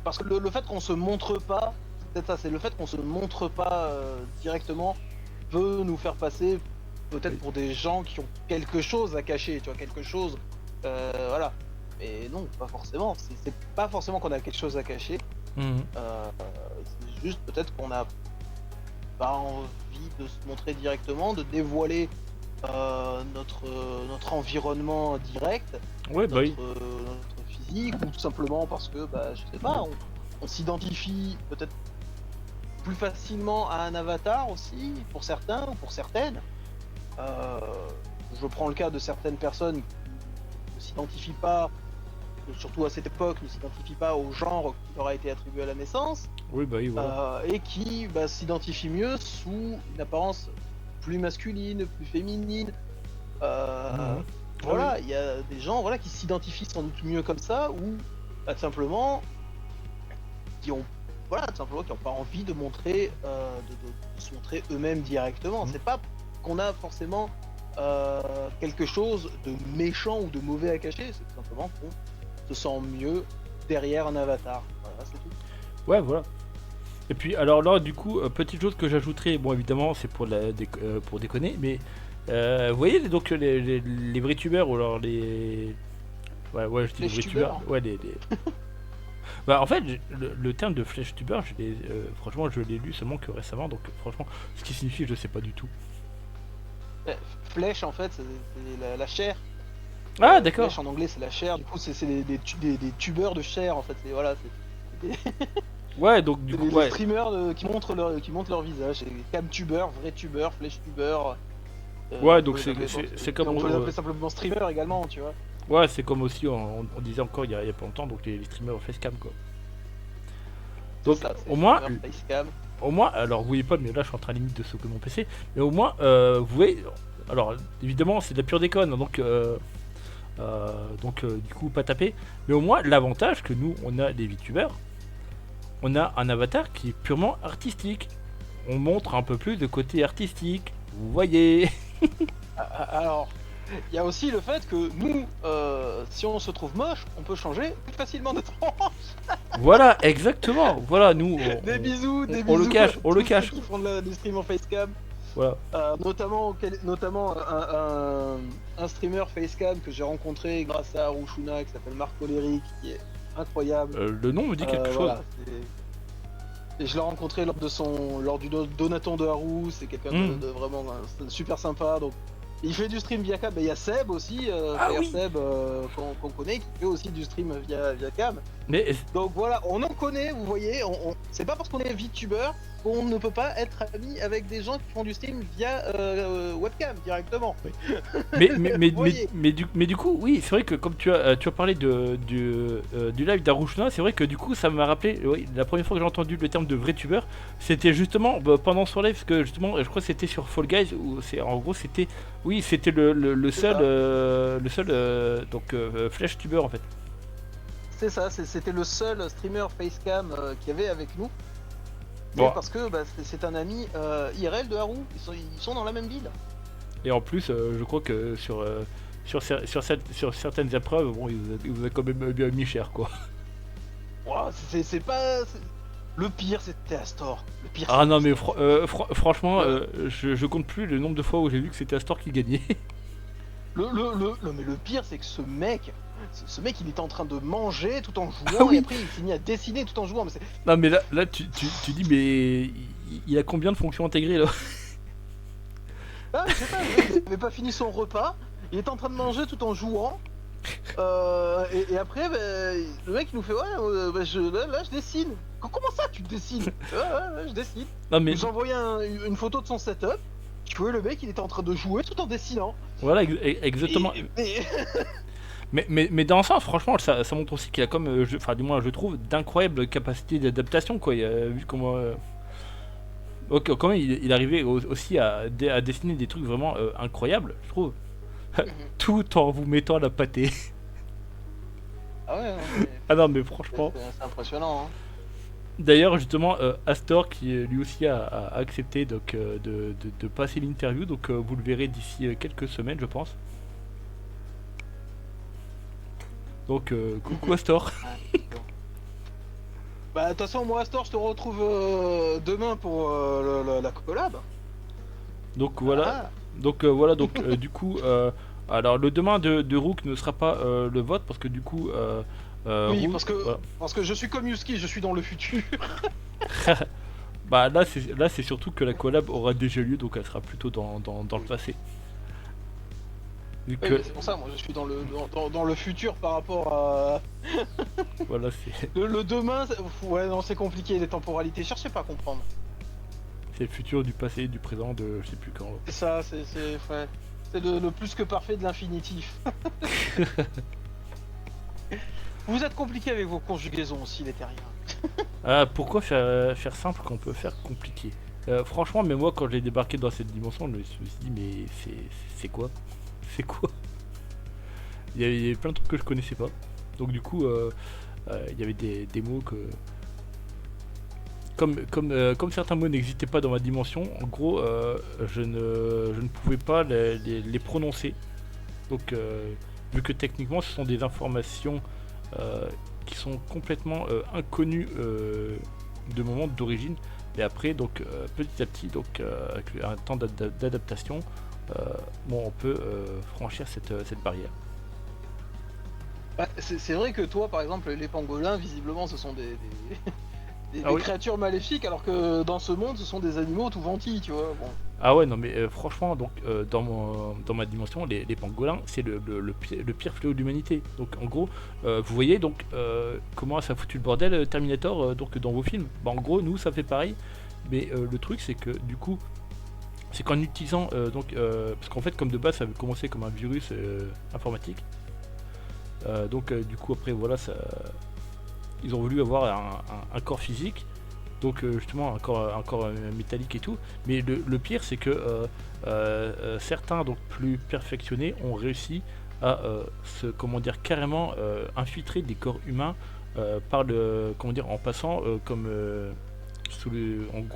Parce que le fait qu'on se montre pas, c'est peut-être ça, c'est le fait qu'on se montre pas directement peut nous faire passer peut-être Oui. pour des gens qui ont quelque chose à cacher, tu vois, quelque chose, voilà. Mais non, pas forcément. C'est pas forcément qu'on a quelque chose à cacher. Mhm. C'est juste peut-être qu'on a pas envie de se montrer directement, de dévoiler notre environnement direct, Ouais bah oui. notre physique, ou tout simplement parce que, je sais pas, on s'identifie peut-être plus facilement à un avatar aussi, pour certains ou pour certaines. Euh, je prends le cas de certaines personnes qui ne s'identifient pas, surtout à cette époque, ne s'identifient pas au genre qui leur a été attribué à la naissance, Oui bah oui voilà. et qui s'identifient mieux sous une apparence plus masculine, plus féminine. Euh, Mhm. Ah oui. Voilà, il y a des gens voilà, qui s'identifient sans doute mieux comme ça, ou bah, tout simplement qui ont voilà, tout simplement qui n'ont pas envie de montrer de se montrer eux-mêmes directement. Mhm. C'est pas qu'on a forcément quelque chose de méchant ou de mauvais à cacher, c'est tout simplement qu'on se sent mieux derrière un avatar. Voilà, c'est tout. Ouais, voilà. Et puis, alors là, du coup, petite chose que j'ajouterais, bon, évidemment, c'est pour déconner, mais vous voyez donc les VTubers ou alors les. Ouais, je dis les Les VTubers. youtubeurs. Ouais, Bah, en fait, le terme de FlashTuber, franchement, je l'ai lu seulement que récemment, donc franchement, ce qui signifie, je sais pas du tout. Flèche en fait, c'est la chair. Ah, d'accord. Flèche en anglais c'est la chair, du coup c'est des tubeurs de chair en fait. Voilà, c'est Ouais, donc du c'est coup, des ouais. streamers qui montrent leur visage. C'est cam tubeur, vrai tubeur, flèche tubeur. Ouais, On donc peut les appeler, c'est comme. on peut les appeler simplement streamer également, tu vois. Ouais, c'est comme aussi, on disait encore il y a pas longtemps, donc les streamers facecam, quoi. C'est Donc, ça, c'est au moins, streamer, facecam. alors vous voyez pas, mais là je suis en train limite de sauver mon PC, mais au moins, vous voyez, alors évidemment c'est de la pure déconne, donc du coup pas taper, mais au moins l'avantage que nous on a les VTubers, on a un avatar qui est purement artistique, on montre un peu plus de côté artistique, vous voyez. Alors, il y a aussi le fait que nous, si on se trouve moche, on peut changer plus facilement de tranche. Voilà, exactement, voilà, nous Des bisous, des on bisous. le cache, à on le tous cache. ceux qui font des streams en facecam. Voilà. Notamment un streamer facecam que j'ai rencontré grâce à Arushuna qui s'appelle Marc Coléric, qui est incroyable. Le nom me dit quelque chose. Voilà, et je l'ai rencontré lors du donaton de Haru, c'est quelqu'un Mm. de vraiment super sympa. Donc il fait du stream via cam. Et il y a Seb aussi, Ah Fire oui. Seb qu'on connaît, qui fait aussi du stream via cam. Mais Donc voilà, on en connaît, vous voyez, c'est pas parce qu'on est VTuber qu'on ne peut pas être ami avec des gens qui font du stream via webcam directement. Vous voyez. mais du coup, oui, c'est vrai que comme tu as parlé du live d'Arushna, c'est vrai que du coup, ça m'a rappelé, oui, la première fois que j'ai entendu le terme de vrai tuber, c'était justement pendant son live, parce que justement, je crois que c'était sur Fall Guys, où en gros, c'était, oui, c'était le C'est seul, ça. Flash tuber en fait. C'est ça, c'était le seul streamer facecam qu'il y avait avec nous. Bon, C'est parce que bah, c'est un ami IRL de Haru, ils sont dans la même ville. et en plus, je crois que sur certaines épreuves, bon, il vous a quand même bien mis cher, quoi. Ouah, c'est pas. Le pire c'était Astor. Le pire, Ah non, mais Astor. franchement, Ouais. je compte plus le nombre de fois où j'ai vu que c'était Astor qui gagnait. Non, mais le pire c'est que ce mec il était en train de manger tout en jouant Ah oui. et après il s'est mis à dessiner tout en jouant. Mais Non, mais là tu dis, mais il a combien de fonctions intégrées là? je sais pas, il avait pas fini son repas, il était en train de manger tout en jouant. Et après, bah, le mec il nous fait ouais, bah, là je dessine. Comment ça tu dessines? Ouais, je dessine. Non, mais Il nous a envoyé une photo de son setup. Tu vois le mec il était en train de jouer tout en dessinant. voilà, exactement. Et- Mais dans ça, franchement, ça montre aussi qu'il a comme, enfin, du moins, je trouve, d'incroyables capacités d'adaptation, quoi. Vu comment. Ok, comment il arrivait aussi à dessiner des trucs vraiment incroyables, je trouve. Tout en vous mettant à la pâtée. Ah ouais, non, mais Ah non, mais franchement. c'est impressionnant. Hein. D'ailleurs, justement, Astor qui lui aussi a accepté donc, de passer l'interview, donc vous le verrez d'ici quelques semaines, je pense. Donc, coucou Astor. Ouais. Bah de toute façon moi Astor je te retrouve demain pour la collab. Donc voilà. Ah. Donc du coup, alors le demain de Rook ne sera pas le vote parce que du coup, Oui Rook, parce que je suis comme Yuski, je suis dans le futur. bah là c'est surtout que la collab aura déjà lieu, donc elle sera plutôt dans le passé. Vu Oui, que mais c'est pour ça moi je suis dans le futur par rapport à voilà, c'est le demain. Ouais non c'est compliqué les temporalités, cherchez pas à comprendre. le futur du passé, du présent, de je sais plus quand. C'est ça, ouais. C'est le plus que parfait de l'infinitif. Vous êtes compliqué avec vos conjugaisons aussi les terriens. Ah, pourquoi faire simple quand on peut faire compliqué? Franchement, mais moi quand j'ai débarqué dans cette dimension, je me suis dit mais c'est quoi? C'est quoi? y avait plein de trucs que je connaissais pas. Donc du coup, il y avait des mots que... Comme certains mots n'existaient pas dans ma dimension, en gros, je ne pouvais pas les prononcer. Donc, vu que techniquement, ce sont des informations qui sont complètement inconnues de mon monde d'origine. Et après, donc, petit à petit, donc, avec un temps d'adaptation, bon, on peut franchir cette barrière. Bah, c'est vrai que toi, par exemple, les pangolins, visiblement, ce sont des Ah oui. créatures maléfiques, alors que dans ce monde, ce sont des animaux tout gentils, tu vois. Bon. Ah ouais, non mais franchement, donc dans ma dimension, les pangolins, c'est le pire fléau de l'humanité. Donc en gros, vous voyez donc comment ça a foutu le bordel Terminator donc dans vos films. Bah, en gros, nous ça fait pareil, mais le truc c'est que du coup, c'est qu'en utilisant parce qu'en fait comme de base ça avait commencé comme un virus informatique. Donc du coup après voilà, ils ont voulu avoir un corps physique. Donc justement un corps métallique et tout, mais le pire c'est que certains donc plus perfectionnés ont réussi à se comment dire carrément infiltrer des corps humains par le comment dire en passant comme sous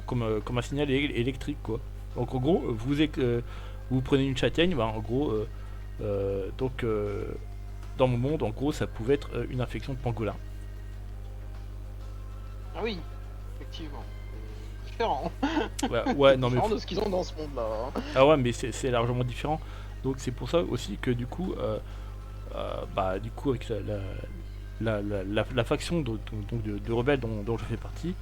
comme un signal électrique quoi. Donc en gros vous prenez une châtaigne, bah, en gros donc dans mon monde en gros ça pouvait être une infection de pangolin. Ah oui, effectivement. C'est différent. Ouais C'est non mais différent de ce qu'ils ont dans ce monde-là. Hein. ah ouais, mais c'est largement différent. Donc c'est pour ça aussi que du coup, bah du coup avec la faction de rebelles dont je fais partie,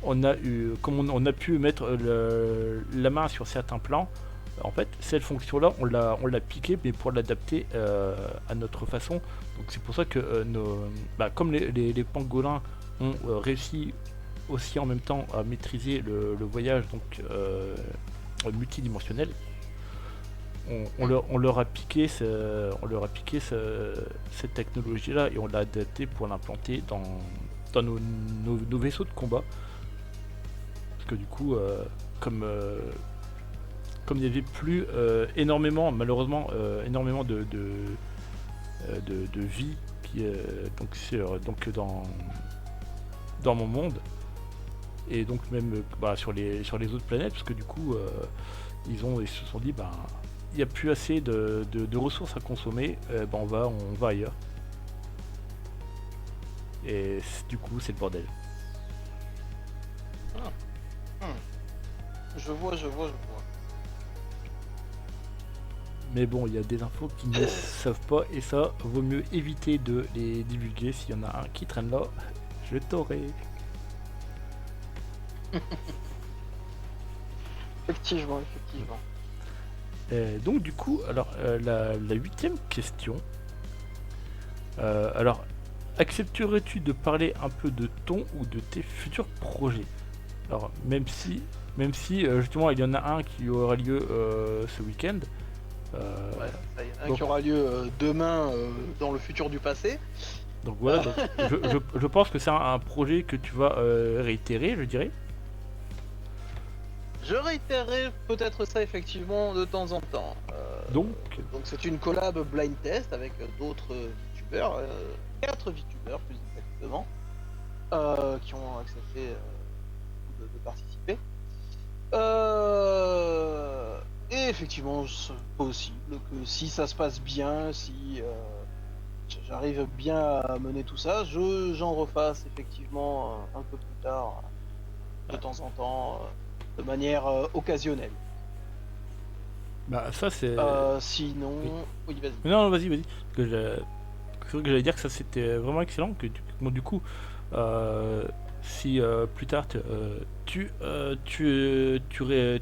on a eu, comme on a pu mettre la main sur certains plans. En fait, cette fonction-là, on l'a piqué, mais pour l'adapter à notre façon. Donc c'est pour ça que comme les pangolins ont réussi aussi en même temps à maîtriser le voyage donc multidimensionnel. On leur a piqué, cette technologie-là et on l'a adapté pour l'implanter dans nos vaisseaux de combat. Parce que du coup, comme il n'y avait plus énormément, malheureusement, énormément de vie qui, donc dans mon monde et donc même sur les autres planètes parce que du coup ils se sont dit il n'y a plus assez de ressources à consommer, on va ailleurs et du coup c'est le bordel. Je vois. Mais bon, il y a des infos qui ne savent pas et ça vaut mieux éviter de les divulguer. S'il y en a un qui traîne là, je t'aurai. Effectivement. Donc du coup, alors la 8e question. Alors, accepterais-tu de parler un peu de ton ou de tes futurs projets? Alors, même si justement il y en a un qui aura lieu ce week-end. Il y en a un qui aura lieu demain dans le futur du passé. Donc voilà, donc, je pense que c'est un projet que tu vas réitérer, je dirais. Je réitérerai peut-être ça effectivement de temps en temps. Donc c'est une collab blind test avec d'autres VTubers, 4 VTubers plus exactement, qui ont accepté de participer. Et effectivement, c'est possible que si ça se passe bien, si j'arrive bien à mener tout ça, j'en refasse effectivement un peu plus tard, de temps en temps, de manière occasionnelle. bah ça c'est. Sinon, oui, vas-y. Non, vas-y. C'est vrai que j'allais dire que ça c'était vraiment excellent. Que du coup, si plus tard tu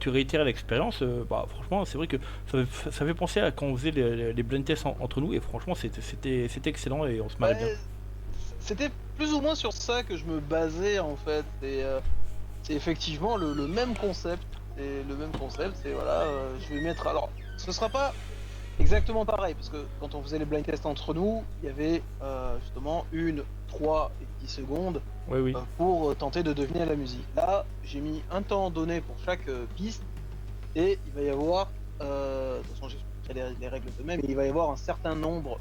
réitères l'expérience, franchement c'est vrai que ça fait penser à quand on faisait les blind tests entre nous et franchement c'était excellent et on se marrait bien. C'était plus ou moins sur ça que je me basais en fait. C'est effectivement le même concept. Et le même concept, c'est voilà, je vais mettre. Alors, ce sera pas exactement pareil parce que quand on faisait les blind tests entre nous, il y avait justement 1, 3 et 10 secondes. Oui. Pour tenter de deviner la musique. Là, j'ai mis un temps donné pour chaque piste et il va y avoir, de toute façon après les règles d'eux-mêmes, il va y avoir un certain nombre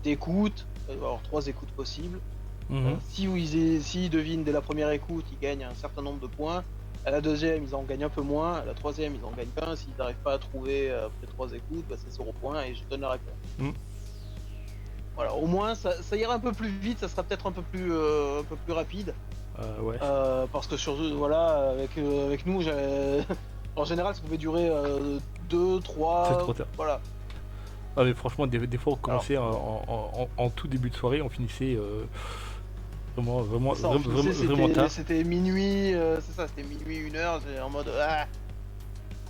d'écoutes, il va y avoir 3 écoutes possibles. Mhm. S'ils devinent dès la première écoute, ils gagnent un certain nombre de points. À la deuxième, ils en gagnent un peu moins. À la troisième, ils en gagnent pas. S'ils n'arrivent pas à trouver après 3 écoutes, bah, c'est 0 points et je donne la réponse. Mm. Voilà, au moins ça ira un peu plus vite, ça sera peut-être un peu plus rapide. Ouais. Parce que surtout, voilà, avec nous, en général, ça pouvait durer 2, C'est 3, trop tard. voilà. Ah, mais franchement, des fois, on Alors, commençait en tout début de soirée, on finissait vraiment, ça, en vraiment, finissait, vraiment tard. c'était minuit, c'est ça, c'était minuit, 1h, en mode ah.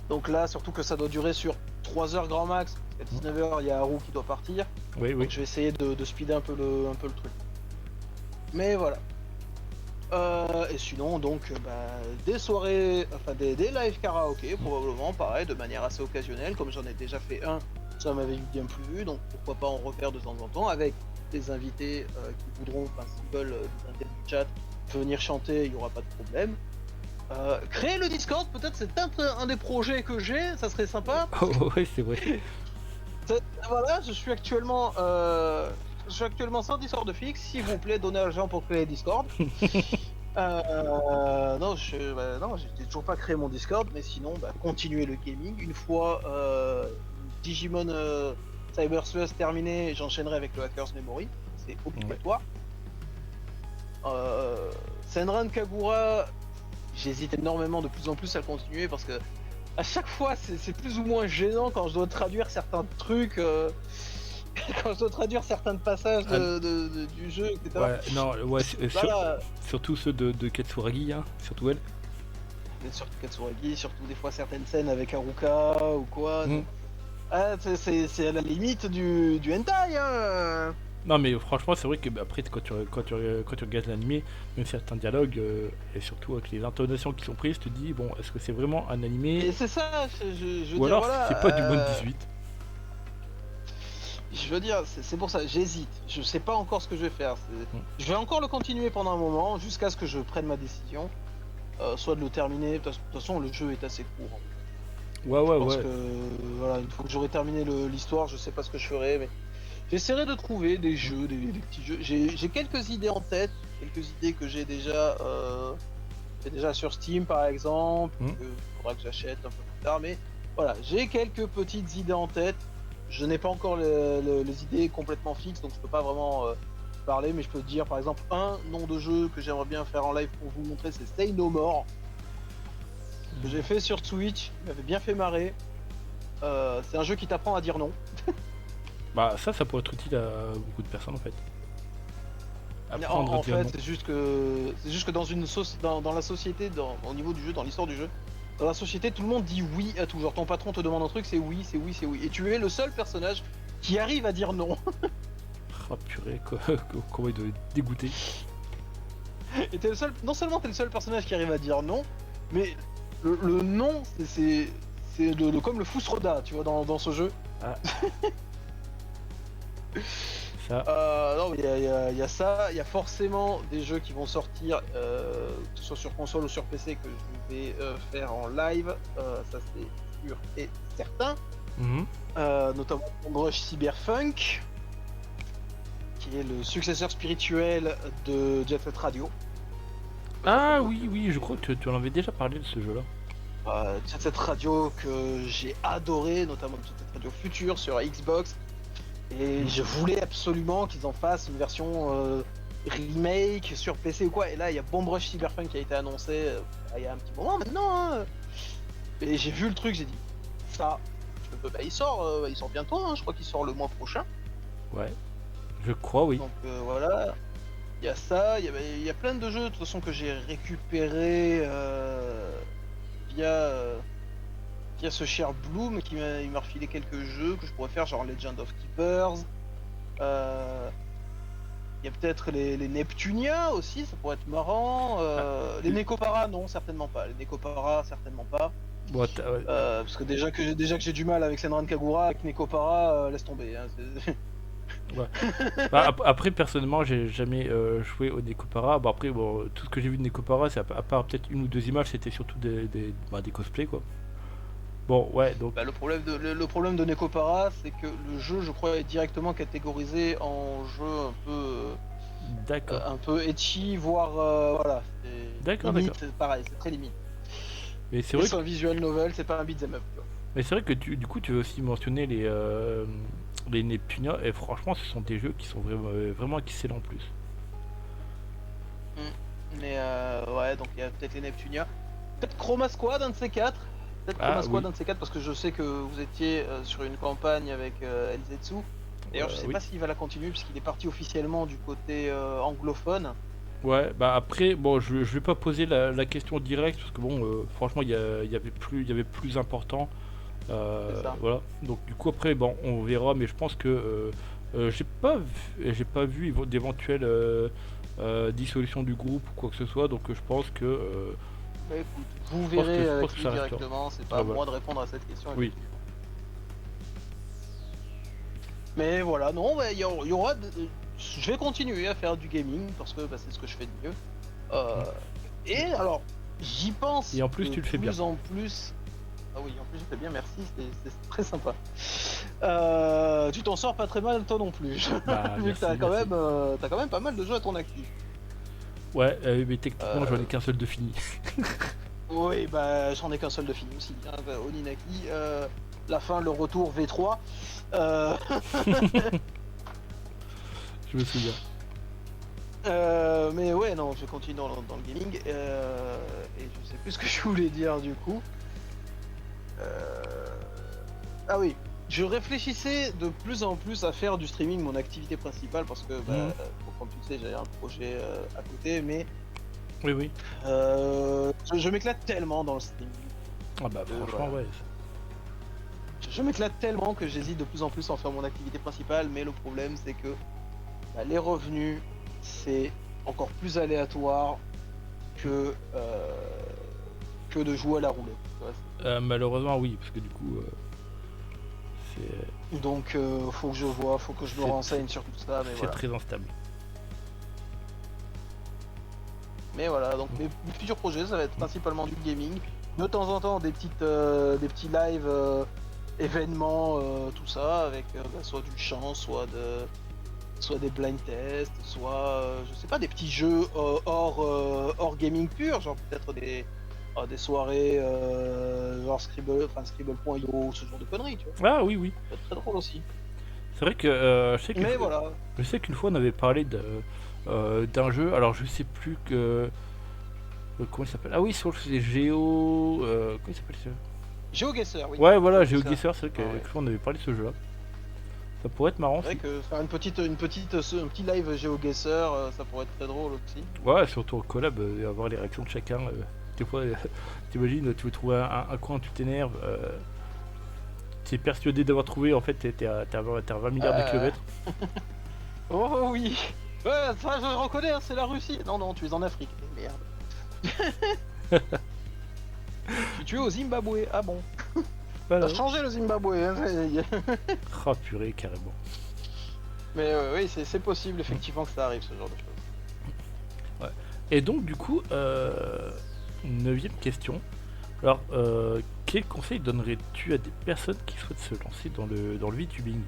Donc là, surtout que ça doit durer sur 3 heures grand max. À 19h, il y a Haru qui doit partir. Oui, oui. Donc je vais essayer de speeder un peu le truc. Mais voilà. Et sinon, donc, des soirées, enfin des live karaoké, probablement, pareil, de manière assez occasionnelle, comme j'en ai déjà fait un, ça m'avait bien plu, donc pourquoi pas en refaire de temps en temps, avec des invités qui voudront, enfin s'ils veulent, des invités du chat, venir chanter, il n'y aura pas de problème. Créer le Discord, peut-être c'est un des projets que j'ai, ça serait sympa. Oh, ouais, c'est vrai. Voilà, je suis actuellement sans Discord fixe, s'il vous plaît, donnez l'argent pour créer Discord. Non, j'ai toujours pas créé mon Discord, mais sinon, continuer le gaming. Une fois Digimon Cyber Slush terminé, j'enchaînerai avec le Hackers Memory, c'est obligatoire. Senran Kagura, j'hésite énormément de plus en plus à le continuer parce que à chaque fois c'est plus ou moins gênant quand je dois traduire certains trucs, quand je dois traduire certains passages du jeu, etc. Ouais, non, ouais, Voilà. surtout ceux de Katsuragi, hein, surtout elle. Surtout Katsuragi, surtout des fois certaines scènes avec Haruka ou quoi. Mm. Ah, c'est à la limite du hentai, hein. Non, mais franchement, c'est vrai que après, quand tu regardes l'animé, même certains dialogues, et surtout avec les intonations qui sont prises, tu te dis, bon, est-ce que c'est vraiment un animé Et c'est ça, je veux ou dire, alors voilà, c'est pas du bon 18. je veux dire, c'est pour ça, j'hésite. Je sais pas encore ce que je vais faire. Je vais encore le continuer pendant un moment, jusqu'à ce que je prenne ma décision. Soit de le terminer, de toute façon le jeu est assez court. Ouais, Je pense que, voilà, une fois que j'aurai terminé l'histoire, je sais pas ce que je ferai, mais j'essaierai de trouver des jeux, des petits jeux. J'ai quelques idées en tête, quelques idées que j'ai déjà sur Steam par exemple, que faudra que j'achète un peu plus tard, mais voilà, j'ai quelques petites idées en tête. Je n'ai pas encore les idées complètement fixes, donc je peux pas vraiment parler, mais je peux te dire par exemple un nom de jeu que j'aimerais bien faire en live pour vous montrer, c'est Say No More, que j'ai fait sur Switch, il m'avait bien fait marrer. C'est un jeu qui t'apprend à dire non. Bah, ça pourrait être utile à beaucoup de personnes en fait. En fait, c'est juste que dans la société, au niveau du jeu, dans l'histoire du jeu, dans la société, tout le monde dit oui à tout. Genre ton patron te demande un truc, c'est oui, c'est oui, c'est oui. Et tu es le seul personnage qui arrive à dire non. Oh purée, comment il doit être dégoûté. Et t'es le seul, non seulement t'es le seul personnage qui arrive à dire non, mais le non, c'est comme le Fusroda, tu vois, dans ce jeu. Ah. Ça. Non, mais il y a ça, il y a forcément des jeux qui vont sortir, que ce soit sur console ou sur PC, que je vais faire en live, ça c'est sûr et certain. Notamment Rush Cyberpunk, qui est le successeur spirituel de Jet Set Radio. Ah oui, je crois que tu en avais déjà parlé de ce jeu-là. Jet Set Radio que j'ai adoré, notamment Jet Set Radio Future sur Xbox. Et je voulais absolument qu'ils en fassent une version remake sur PC ou quoi. Et là, il y a Bomb Rush Cyberpunk qui a été annoncé il y a un petit moment maintenant. Hein. Et j'ai vu le truc, j'ai dit ça. Il sort bientôt. Hein, je crois qu'il sort le mois prochain. Ouais, je crois, oui. Donc voilà. Il y a ça. Il y a plein de jeux de toute façon que j'ai récupéré via ce cher Bloom qui m'a refilé quelques jeux que je pourrais faire, genre Legend of Keepers. Il y a peut-être les Neptunia aussi, ça pourrait être marrant. Les Nekopara, non, certainement pas. Les Nekopara, certainement pas. Bon, parce que déjà que j'ai du mal avec Senran Kagura, avec Nekopara, laisse tomber. Hein, ouais. Après, personnellement, j'ai jamais joué au Nekopara. Bon, après, tout ce que j'ai vu de Nekopara, c'est à part peut-être une ou deux images, c'était surtout des cosplays, quoi. Bon, ouais, donc. Bah, le problème de Nekopara, c'est que le jeu, je crois, est directement catégorisé en jeu D'accord. un peu ecchi, voire voilà, c'est D'accord, d'accord. limite, c'est pareil, c'est très limite. Mais c'est Et vrai c'est un visual novel, c'est pas un beat'em up. Tu vois. Mais c'est vrai que du coup, tu veux aussi mentionner les Neptunia, et franchement, ce sont des jeux qui sont vraiment excellents en plus. Mais ouais, donc il y a peut-être les Neptunia. Peut-être Chroma Squad, un de ces quatre. Peut-être Ah Chroma Squad, oui, un de ces quatre, parce que je sais que vous étiez sur une campagne avec Elzetsu. D'ailleurs, je sais oui. pas s'il va la continuer, puisqu'il est parti officiellement du côté anglophone. Ouais, bah après, bon, je vais pas poser la question directe, parce que bon, franchement, il y avait plus important. C'est ça. Voilà. Donc du coup, après, bon, on verra, mais je pense que j'ai pas vu d'éventuelles dissolution du groupe ou quoi que ce soit, donc je pense que Bah écoute, vous verrez je pense avec que lui ça restera. directement, c'est pas Ah à voilà. moi de répondre à cette question, Oui. effectivement. Mais voilà, non, il y aura. Je vais continuer à faire du gaming parce que bah, c'est ce que je fais de mieux. Mm. Euh, et alors, j'y pense Et en plus, de tu le fais bien. plus en plus. Ah oui, en plus, je fais bien, merci, c'est très sympa. Tu t'en sors pas très mal, toi non plus. Bah Vu que merci, merci. t'as quand même pas mal de jeux à ton actif. Ouais, mais techniquement, j'en ai Euh, qu'un seul de fini. oui, bah j'en ai qu'un seul de fini aussi. Hein, Oninaki, la fin, le retour V3. Euh, Je me souviens. mais ouais, non, je continue dans le gaming. Et je sais plus ce que je voulais dire du coup. Euh, Ah oui, je réfléchissais de plus en plus à faire du streaming mon activité principale parce que, Mhm. comme tu le sais, j'avais un projet à côté, mais Oui, oui. je m'éclate tellement dans le streaming. Ah bah franchement, Voilà. ouais. Je m'éclate tellement que j'hésite de plus en plus à en faire mon activité principale, mais le problème c'est que bah, les revenus, c'est encore plus aléatoire que de jouer à la roulette. Tu vois, Malheureusement, oui, parce que du coup, c'est donc faut que je vois, faut que je me c'est renseigne sur tout ça, mais c'est voilà. très instable. Mais voilà, donc mes futurs projets, ça va être principalement du gaming. De temps en temps, des petits lives, événements, tout ça, avec bah, soit du chant, soit des blind tests, soit, je sais pas, des petits jeux hors gaming pur, genre peut-être des soirées genre Scribble.io, ce genre de conneries, tu vois. Ah oui, oui. Ça peut être très drôle aussi. C'est vrai que Mais voilà. je sais qu'une fois on avait parlé d'un jeu, alors je sais plus que comment il s'appelle. Ah oui, c'est Géo. Comment il s'appelle ce jeu? GeoGuessr, oui. Ouais, voilà, GeoGuessr. GeoGuessr, c'est vrai Ah ouais. qu'une fois on avait parlé de ce jeu-là. Ça pourrait être marrant C'est vrai si. que faire un petit live GeoGuessr, ça pourrait être très drôle aussi. Ouais, surtout en collab, avoir les réactions de chacun. Des fois, t'imagines, tu veux trouver un coin, tu t'énerves. T'es persuadé d'avoir trouvé, en fait, t'es à 20 milliards de Euh... kilomètres. Oh oui. Ouais, ça je reconnais, hein, c'est la Russie. Non, non, tu es en Afrique. Merde. Tu es au Zimbabwe. Ah bon. Voilà. T'as changé le Zimbabwe. Hein. Ah purée, carrément. Mais oui, c'est possible effectivement que ça arrive ce genre de choses. Ouais. Et donc, du coup, neuvième question. Alors, quel conseil donnerais-tu à des personnes qui souhaitent se lancer dans le VTubing?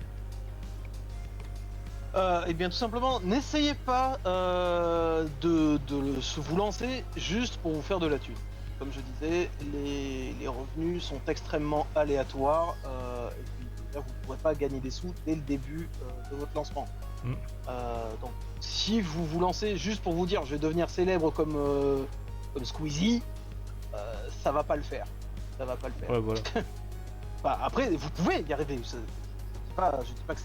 Eh bien, tout simplement, n'essayez pas de vous lancer juste pour vous faire de la thune. Comme je disais, les revenus sont extrêmement aléatoires et puis déjà, vous ne pourrez pas gagner des sous dès le début de votre lancement. Mm. Donc, si vous vous lancez juste pour vous dire je vais devenir célèbre comme Squeezie, ça va pas le faire. Ça va pas le faire. Ouais, voilà. Enfin, après, vous pouvez y arriver. Je dis pas que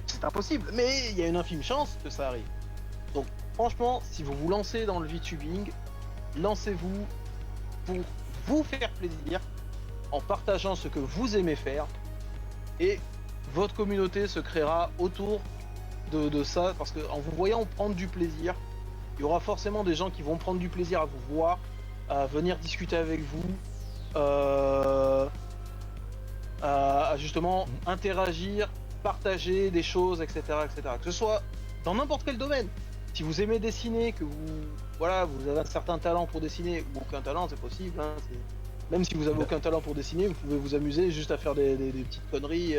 c'est impossible, mais il y a une infime chance que ça arrive. Donc franchement, si vous vous lancez dans le VTubing, lancez-vous pour vous faire plaisir, en partageant ce que vous aimez faire, et votre communauté se créera autour de ça, parce qu'en vous voyant prendre du plaisir, il y aura forcément des gens qui vont prendre du plaisir à vous voir, à venir discuter avec vous, à justement interagir, partager des choses, etc., etc. Que ce soit dans n'importe quel domaine. Si vous aimez dessiner, que vous avez un certain talent pour dessiner ou aucun talent, c'est possible. Hein, Même si vous avez aucun talent pour dessiner, vous pouvez vous amuser juste à faire des petites conneries.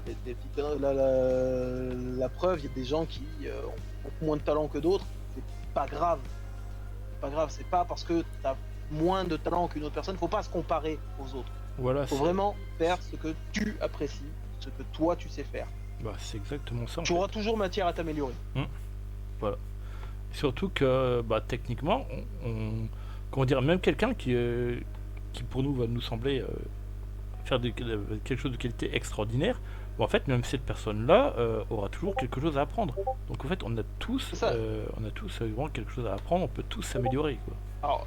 Des petites conneries. La preuve, il y a des gens qui ont moins de talent que d'autres. C'est pas grave. C'est pas grave. C'est pas parce que t'as moins de talent qu'une autre personne. Faut pas se comparer aux autres. Voilà, Faut vraiment faire ce que tu apprécies, ce que toi tu sais faire. bah, c'est exactement ça. Tu auras toujours matière à t'améliorer. Voilà. Surtout que bah, techniquement, comment dire, même quelqu'un qui pour nous va nous sembler faire quelque chose de qualité extraordinaire, bah, en fait, même cette personne-là aura toujours quelque chose à apprendre. Donc en fait, on a tous vraiment quelque chose à apprendre, on peut tous s'améliorer, quoi. Alors,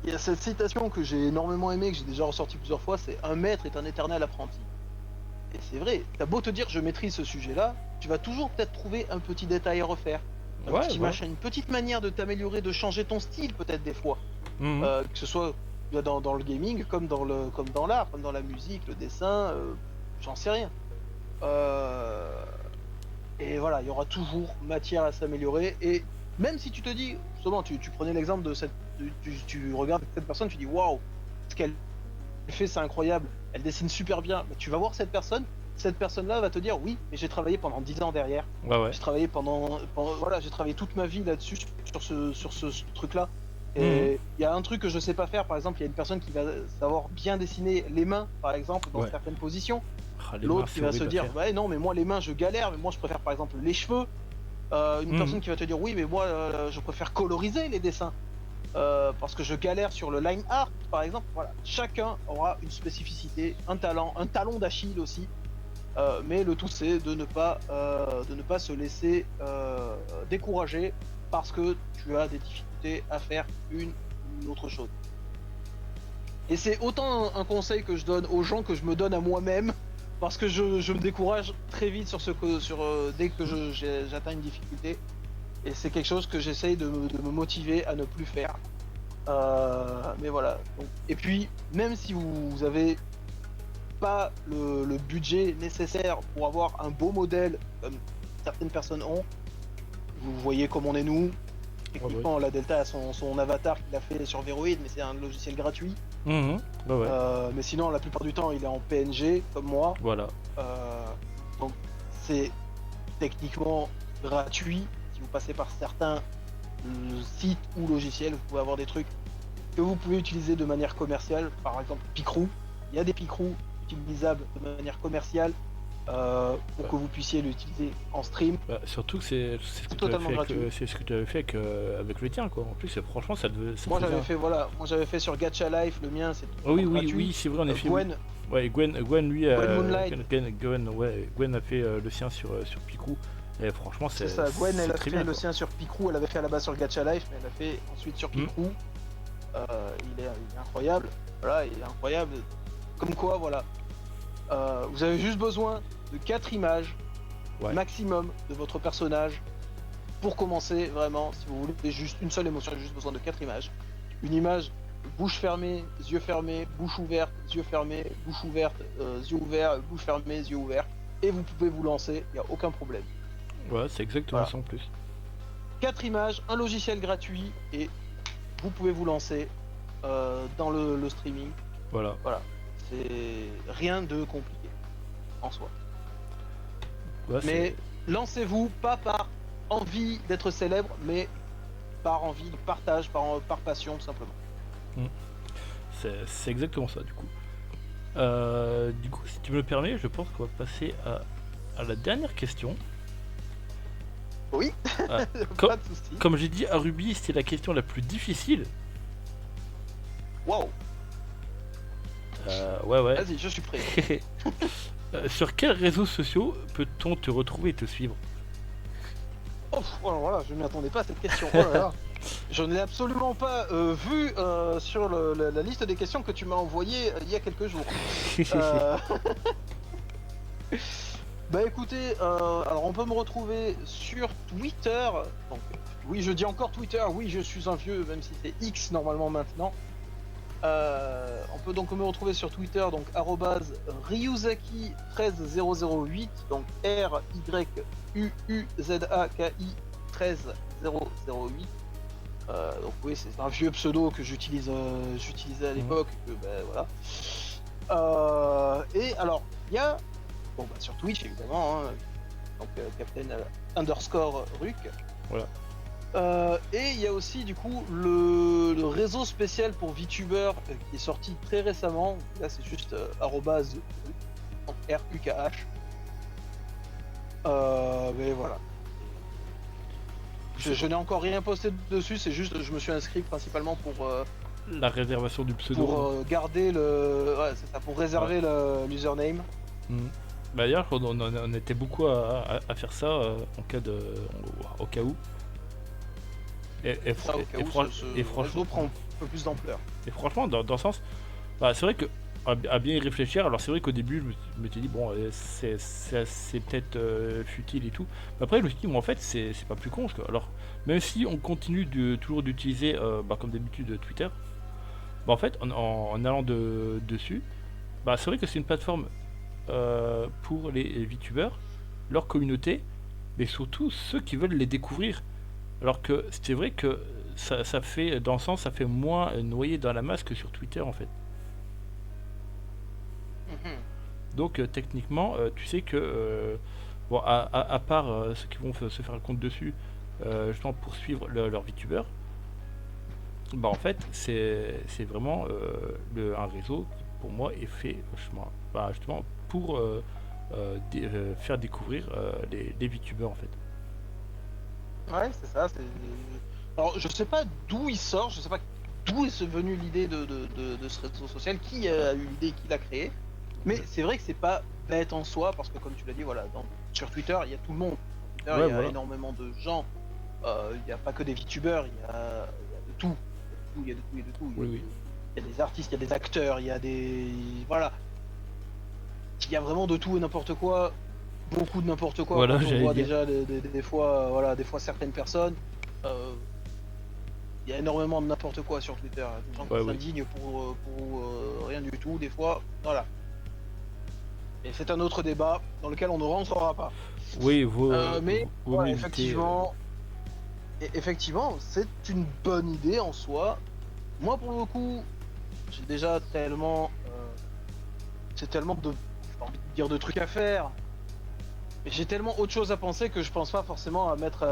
il y a cette citation que j'ai énormément aimée, que j'ai déjà ressorti plusieurs fois, c'est un maître est un éternel apprenti. Et c'est vrai, t'as beau te dire je maîtrise ce sujet-là, tu vas toujours peut-être trouver un petit détail à refaire. Une petite manière de t'améliorer, de changer ton style peut-être des fois. Mhm. Que ce soit dans le gaming, comme dans l'art, comme dans la musique, le dessin, j'en sais rien. Et voilà, il y aura toujours matière à s'améliorer. Et même si tu te dis, justement, tu prenais l'exemple de cette, tu regardes cette personne, tu dis waouh, ce qu'elle fait c'est incroyable, elle dessine super bien. Mais tu vas voir cette personne-là va te dire oui, mais j'ai travaillé pendant 10 ans derrière. Ouais. J'ai travaillé voilà, j'ai travaillé toute ma vie là-dessus sur ce truc-là. Et il y a un truc que je sais pas faire, par exemple, il y a une personne qui va savoir bien dessiner les mains, par exemple, dans certaines positions. L'autre qui va se dire ouais non mais moi les mains je galère, mais moi je préfère par exemple les cheveux. Une personne qui va te dire oui mais moi je préfère coloriser les dessins parce que je galère sur le line art par exemple. Voilà, chacun aura une spécificité, un talon d'Achille aussi. Mais le tout c'est de ne pas se laisser décourager parce que tu as des difficultés à faire une ou autre chose. Et c'est autant un conseil que je donne aux gens que je me donne à moi-même, parce que je me décourage très vite dès que j'atteins une difficulté. Et c'est quelque chose que j'essaye de me motiver à ne plus faire. Mais voilà. Donc, et puis, même si vous avez pas le budget nécessaire pour avoir un beau modèle comme certaines personnes ont, vous voyez comme on est nous. Techniquement, la Delta a son avatar qu'il a fait sur Veroid, mais c'est un logiciel gratuit. Mais sinon, la plupart du temps, il est en PNG, comme moi. Voilà. Donc, c'est techniquement gratuit. Si vous passez par certains sites ou logiciels, vous pouvez avoir des trucs que vous pouvez utiliser de manière commerciale. Par exemple, Picroo. Il y a des Picroo utilisables de manière commerciale. Pour que vous puissiez l'utiliser en stream. Surtout que c'est ce que tu avais fait avec le tien, quoi. En plus, franchement, ça devait. Moi j'avais fait sur Gacha Life, le mien c'est. Oui, c'est vrai, en effet. Gwen. Ouais, Gwen lui. Gwen a fait le sien sur Picroo. Et franchement, c'est ça. Gwen, elle a fait bien, le sien sur Picroo. Elle avait fait à la base sur Gacha Life, mais elle a fait ensuite sur Picroo. Il est incroyable. Voilà, il est incroyable. Comme quoi, voilà. Vous avez juste besoin de 4 images maximum de votre personnage pour commencer vraiment. Si vous voulez juste une seule émotion, juste besoin de 4 images. Une image, bouche fermée, yeux fermés, bouche ouverte, yeux fermés, bouche ouverte, yeux ouverts, bouche fermée, yeux ouverts, et vous pouvez vous lancer, il n'y a aucun problème. Ouais, c'est exactement ça en plus. 4 images, un logiciel gratuit, et vous pouvez vous lancer dans le streaming. Voilà. C'est rien de compliqué en soi. Ouais, mais lancez-vous pas par envie d'être célèbre, mais par envie de partage, par passion tout simplement. C'est exactement ça du coup. Si tu me le permets, je pense qu'on va passer à la dernière question. Oui. Pas de soucis. Comme j'ai dit à Ruby, c'était la question la plus difficile. Waouh. Ouais. Vas-y, je suis prêt. Sur quels réseaux sociaux peut-on te retrouver et te suivre? Alors voilà, je ne m'y attendais pas à cette question. Oh là là. Je ne l'ai absolument pas vu sur la liste des questions que tu m'as envoyées il y a quelques jours. Bah écoutez, alors on peut me retrouver sur Twitter. Donc, oui, je dis encore Twitter. Oui, je suis un vieux, même si c'est X normalement maintenant. On peut donc me retrouver sur Twitter, donc @ryuzaki13008, donc RYUUZAKI 13008. Donc oui, c'est un vieux pseudo que j'utilisais à l'époque, que voilà. Et alors, il y a, bon bah sur Twitch évidemment, hein, donc Captain underscore Ruc. Voilà. Et il y a aussi du coup le réseau spécial pour VTubers qui est sorti très récemment. Là c'est juste arrobase RUKH. Mais voilà. Je n'ai encore rien posté dessus, c'est juste je me suis inscrit principalement pour La réservation du pseudo. garder ouais, c'est ça, pour réserver l'username. Bah d'ailleurs, on était beaucoup à faire ça au cas où. Et Franchement, prend un peu plus d'ampleur. Et franchement, dans ce sens, bah, c'est vrai que à bien y réfléchir, alors c'est vrai qu'au début, je me suis dit, bon, c'est peut-être futile et tout. Mais après, je me suis dit, bon, en fait, c'est pas plus con. Parce que, alors, même si on continue toujours d'utiliser, comme d'habitude, Twitter, bah, en fait, en allant dessus, bah, c'est vrai que c'est une plateforme pour les VTubers, leur communauté, mais surtout ceux qui veulent les découvrir. Alors que c'est vrai que ça fait, dans le sens, ça fait moins noyé dans la masse que sur Twitter en fait. Donc techniquement, tu sais que, bon, à part ceux qui vont se faire un compte dessus, justement pour suivre leur VTuber, bah en fait c'est vraiment un réseau qui pour moi est fait justement pour faire découvrir les VTubers en fait. Ouais, c'est ça. Alors, je sais pas d'où il sort, je sais pas d'où est venue l'idée de ce réseau social, qui a eu l'idée, qui l'a créé. Mais c'est vrai que c'est pas bête en soi, parce que comme tu l'as dit, voilà, sur Twitter, il y a tout le monde. Sur Twitter, il y a énormément de gens. Il n'y a pas que des VTubers, il y a de tout. Il y a de tout. Il y a des artistes, il y a des acteurs, il y a des. Voilà. Il y a vraiment de tout et n'importe quoi. Beaucoup de n'importe quoi. Voilà, on voit déjà des fois, voilà, des fois certaines personnes. Il y a énormément de n'importe quoi sur Twitter. Des gens qui s'indignent pour rien du tout, des fois. Voilà. Et c'est un autre débat dans lequel on ne rentrera pas. Oui, mais ouais, effectivement, c'est une bonne idée en soi. Moi, pour le coup, j'ai déjà tellement, j'ai tellement j'ai pas envie de dire de trucs à faire. Mais j'ai tellement autre chose à penser que je pense pas forcément à mettre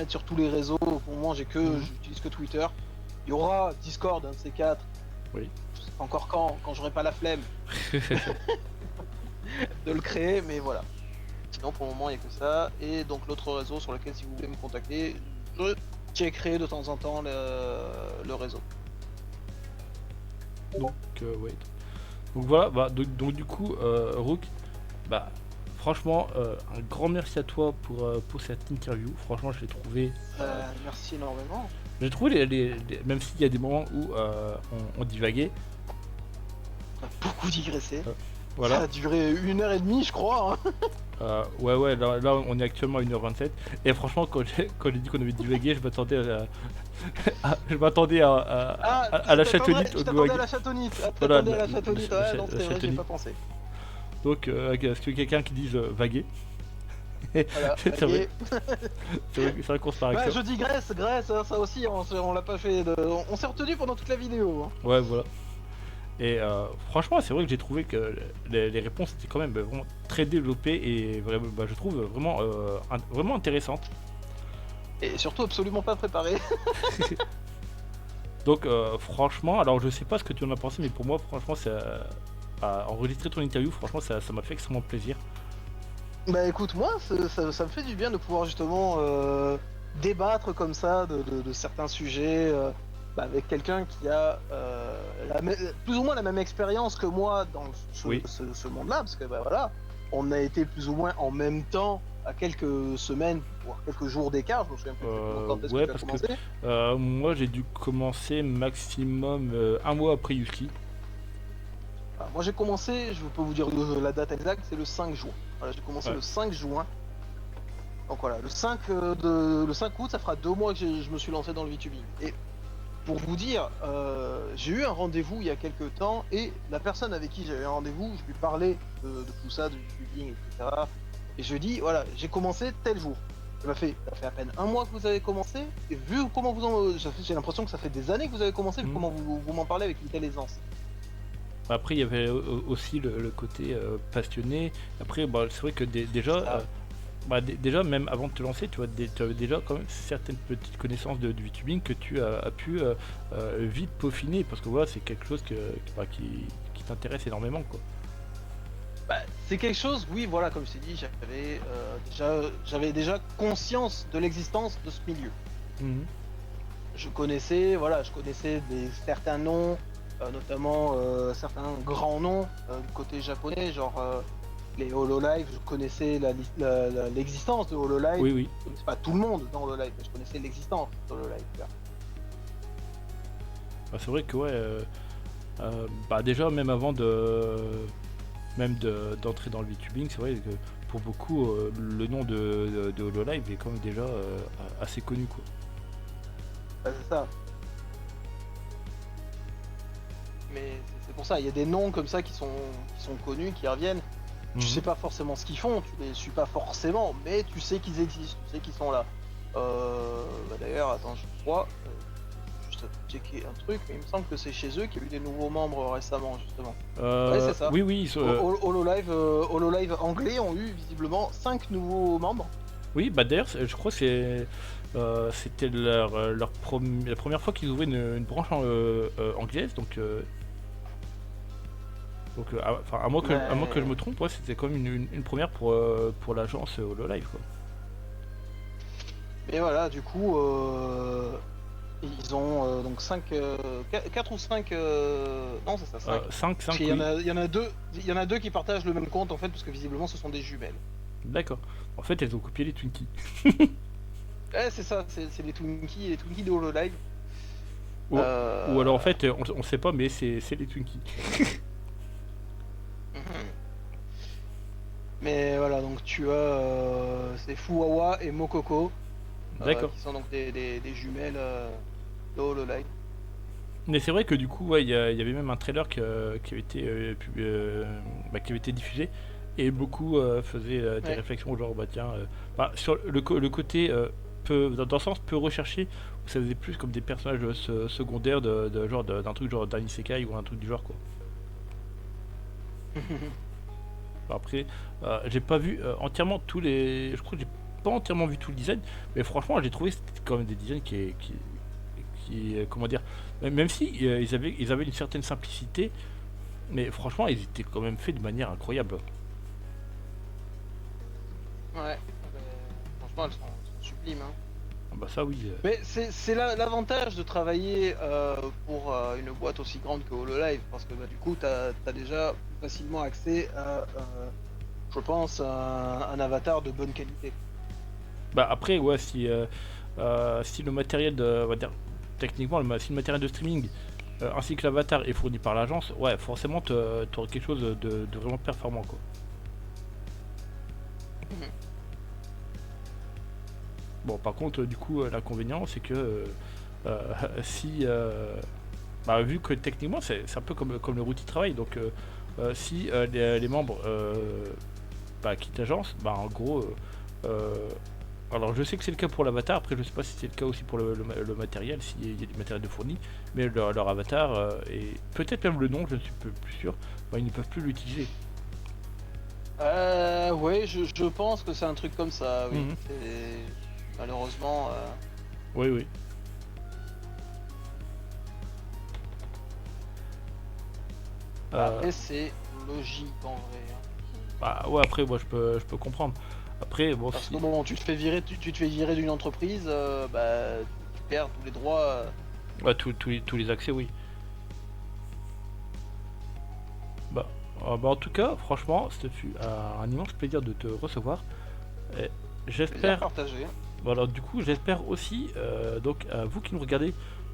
sur tous les réseaux. Pour le moment, j'utilise que Twitter. Il y aura Discord, un de ces quatre. Oui. Je sais pas encore quand j'aurai pas la flemme de le créer, mais voilà. Sinon, pour le moment, il n'y a que ça. Et donc, l'autre réseau sur lequel, si vous voulez me contacter, je checkerai de temps en temps le réseau. Donc, ouais. Donc voilà, bah, donc du coup, Rook, bah, franchement, un grand merci à toi pour cette interview. Franchement, je l'ai trouvé. Merci énormément. J'ai trouvé, même s'il y a des moments où on divaguait. On a beaucoup digressé. Voilà. Ça a duré 1h30, je crois. Hein. Ouais, là on est actuellement à 1h27. Et franchement, quand j'ai dit qu'on avait divagué, je m'attendais à la chatonite. Je t'attendais à la chatonite. Voilà, à la chatonite, ouais, non, c'est vrai, j'ai pas pensé. Donc, est-ce que quelqu'un qui dise vaguer? Voilà, c'est vrai. C'est vrai qu'on se parle avec ça. Je dis Grèce, hein, ça aussi, on l'a pas fait. On s'est retenu pendant toute la vidéo. Hein. Ouais, voilà. Et franchement, c'est vrai que j'ai trouvé que les réponses étaient quand même vraiment très développées et vraiment, je trouve vraiment intéressantes. Et surtout absolument pas préparées. Donc, franchement, alors je sais pas ce que tu en as pensé, mais pour moi, franchement, enregistrer ton interview, franchement, ça m'a fait extrêmement plaisir. Bah écoute, moi, ça me fait du bien de pouvoir justement débattre comme ça de certains sujets. Avec quelqu'un qui a plus ou moins la même expérience que moi dans ce monde-là, parce que voilà, on a été plus ou moins en même temps à quelques semaines, voire quelques jours d'écart, je me souviens plus quand est-ce que tu as commencé. Que, moi j'ai dû commencer maximum un mois après Yuski. Alors, moi j'ai commencé, je peux vous dire la date exacte, c'est le 5 juin. Voilà, j'ai commencé le 5 juin. Donc voilà, le 5 août, ça fera 2 mois que je me suis lancé dans le VTubing. Et pour vous dire, j'ai eu un rendez-vous il y a quelques temps et la personne avec qui j'avais un rendez-vous, je lui parlais de tout ça, de VTubing, etc. Et je lui dis, voilà, j'ai commencé tel jour. Ça fait à peine un mois que vous avez commencé, et vu comment j'ai l'impression que ça fait des années que vous avez commencé, vu Mhm. comment vous m'en parlez avec une telle aisance. Après, il y avait aussi le côté passionné. Après, bah, c'est vrai que déjà, Ah. déjà, même avant de te lancer, tu avais déjà quand même certaines petites connaissances du VTubing que tu as pu vite peaufiner, parce que voilà, c'est quelque chose qui t'intéresse énormément, quoi. Bah, c'est quelque chose, oui, voilà, comme je t'ai dit, j'avais déjà conscience de l'existence de ce milieu. Mhm. Je connaissais certains noms, notamment certains grands noms du côté japonais, genre les Hololive. Je connaissais l'existence de Hololive. Oui, oui. Je connaissais pas tout le monde dans Hololive, mais je connaissais l'existence de Hololive. Bah, c'est vrai que ouais, bah déjà même avant d'entrer dans le VTubing, c'est vrai que pour beaucoup le nom de Hololive est quand même déjà assez connu, quoi. Bah, c'est ça. Mais c'est pour ça, il y a des noms comme ça qui sont connus, qui reviennent. Tu sais pas forcément ce qu'ils font, tu les suis pas forcément, mais tu sais qu'ils existent, tu sais qu'ils sont là. Bah d'ailleurs, attends, je crois, juste checker un truc, mais il me semble que c'est chez eux qu'il y a eu des nouveaux membres récemment, justement. Ouais, c'est ça. Oui, oui, Hololive anglais ont eu visiblement 5 nouveaux membres. oui, bah d'ailleurs, je crois que c'était la première fois qu'ils ouvraient une branche anglaise, donc enfin, à moins que je me trompe, ouais, c'était quand même une première pour l'agence Hololive, quoi. Et voilà, du coup, ils ont donc 4 ou 5. Non, c'est ça, 5. 5, Il y, oui. il y en a deux qui partagent le même compte en fait, parce que visiblement ce sont des jumelles. D'accord. En fait, elles ont copié les Twinkies. C'est ça, c'est les Twinkies de Hololive. Ou alors en fait, on sait pas, mais c'est les Twinkies. Mais voilà, donc tu as c'est Fuwawa et Mokoko, D'accord. qui sont donc des jumelles de Hololive. Mais c'est vrai que du coup, ouais, il y avait même un trailer qui avait été qui avait été diffusé et beaucoup faisaient des Ouais. réflexions genre bah tiens, sur le côté dans le sens peu recherché où ça faisait plus comme des personnages secondaires de genre d'un truc genre d'un isekai ou un truc du genre, quoi. Après, j'ai pas vu entièrement tous les. Je crois que j'ai pas entièrement vu tout le design, mais franchement, j'ai trouvé que c'était quand même des designs comment dire, même si ils avaient une certaine simplicité, mais franchement, ils étaient quand même faits de manière incroyable. Ouais. Franchement, elles sont sublimes. Hein. Ah bah ça oui. Mais c'est l'avantage de travailler pour une boîte aussi grande que Hololive, parce que bah, du coup, t'as déjà facilement accès à, je pense, un avatar de bonne qualité. Bah après, ouais, si le matériel on va dire, techniquement, si le matériel de streaming ainsi que l'avatar est fourni par l'agence, ouais, forcément, t'auras quelque chose de vraiment performant, quoi. Mhm. Bon, par contre, du coup, l'inconvénient, c'est que si, bah, vu que techniquement, c'est un peu comme le routier de travail, donc si les membres bah, quittent l'agence, bah, en gros, alors je sais que c'est le cas pour l'avatar, après je sais pas si c'est le cas aussi pour le matériel, s'il y a du matériel de fourni, mais leur avatar, et peut-être même le nom, je ne suis plus sûr, bah, ils ne peuvent plus l'utiliser. Ouais, je pense que c'est un truc comme ça, oui. Mhm. Malheureusement. Oui, oui. Après, c'est logique en vrai. Hein. Bah ouais, après moi je peux comprendre. Après bon Parce si. que bon, tu te fais virer d'une entreprise, bah, tu perds tous les droits. Ouais, tous les accès, oui. Bah, bah en tout cas, franchement, ce fut un immense plaisir de te recevoir. Et Plaisir j'espère. partagé. Voilà, du coup, j'espère aussi, donc à vous qui nous regardez,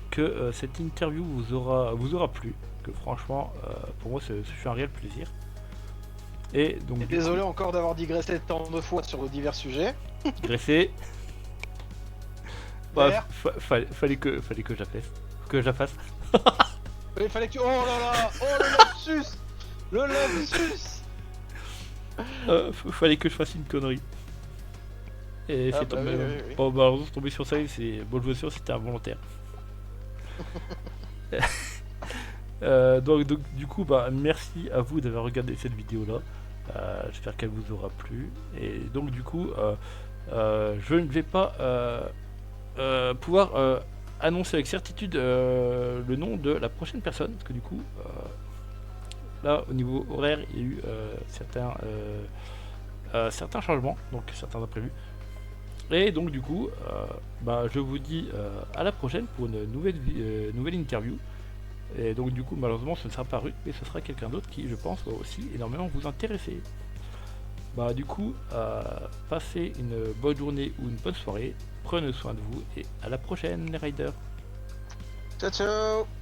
que cette interview vous aura plu. Que franchement, pour moi, ce fut un réel plaisir. Et donc, Et du désolé encore d'avoir digressé tant de fois sur divers sujets. coup, dressé. Bah, D'ailleurs, fallait que je la fasse. Que je la fasse. il fallait que tu. Oh là là. Oh le lapsus. Le lapsus. Fallait que je fasse une connerie. Et Ah c'est bah tombé. oui, oui, oui. Bon, malheureusement, c'est tombé sur ça et c'est. Bon, je vous assure, c'était involontaire. Donc, du coup, bah, merci à vous d'avoir regardé cette vidéo là. J'espère qu'elle vous aura plu. Et donc, du coup, je ne vais pas pouvoir annoncer avec certitude le nom de la prochaine personne. Parce que du coup, là, au niveau horaire, il y a eu certains changements, donc certains imprévus. Et donc, du coup, bah, je vous dis à la prochaine pour une nouvelle interview. Et donc du coup malheureusement ce ne sera pas Ruth mais ce sera quelqu'un d'autre qui je pense va aussi énormément vous intéresser. Bah du coup passez une bonne journée ou une bonne soirée, prenez soin de vous et à la prochaine les riders. Ciao ciao.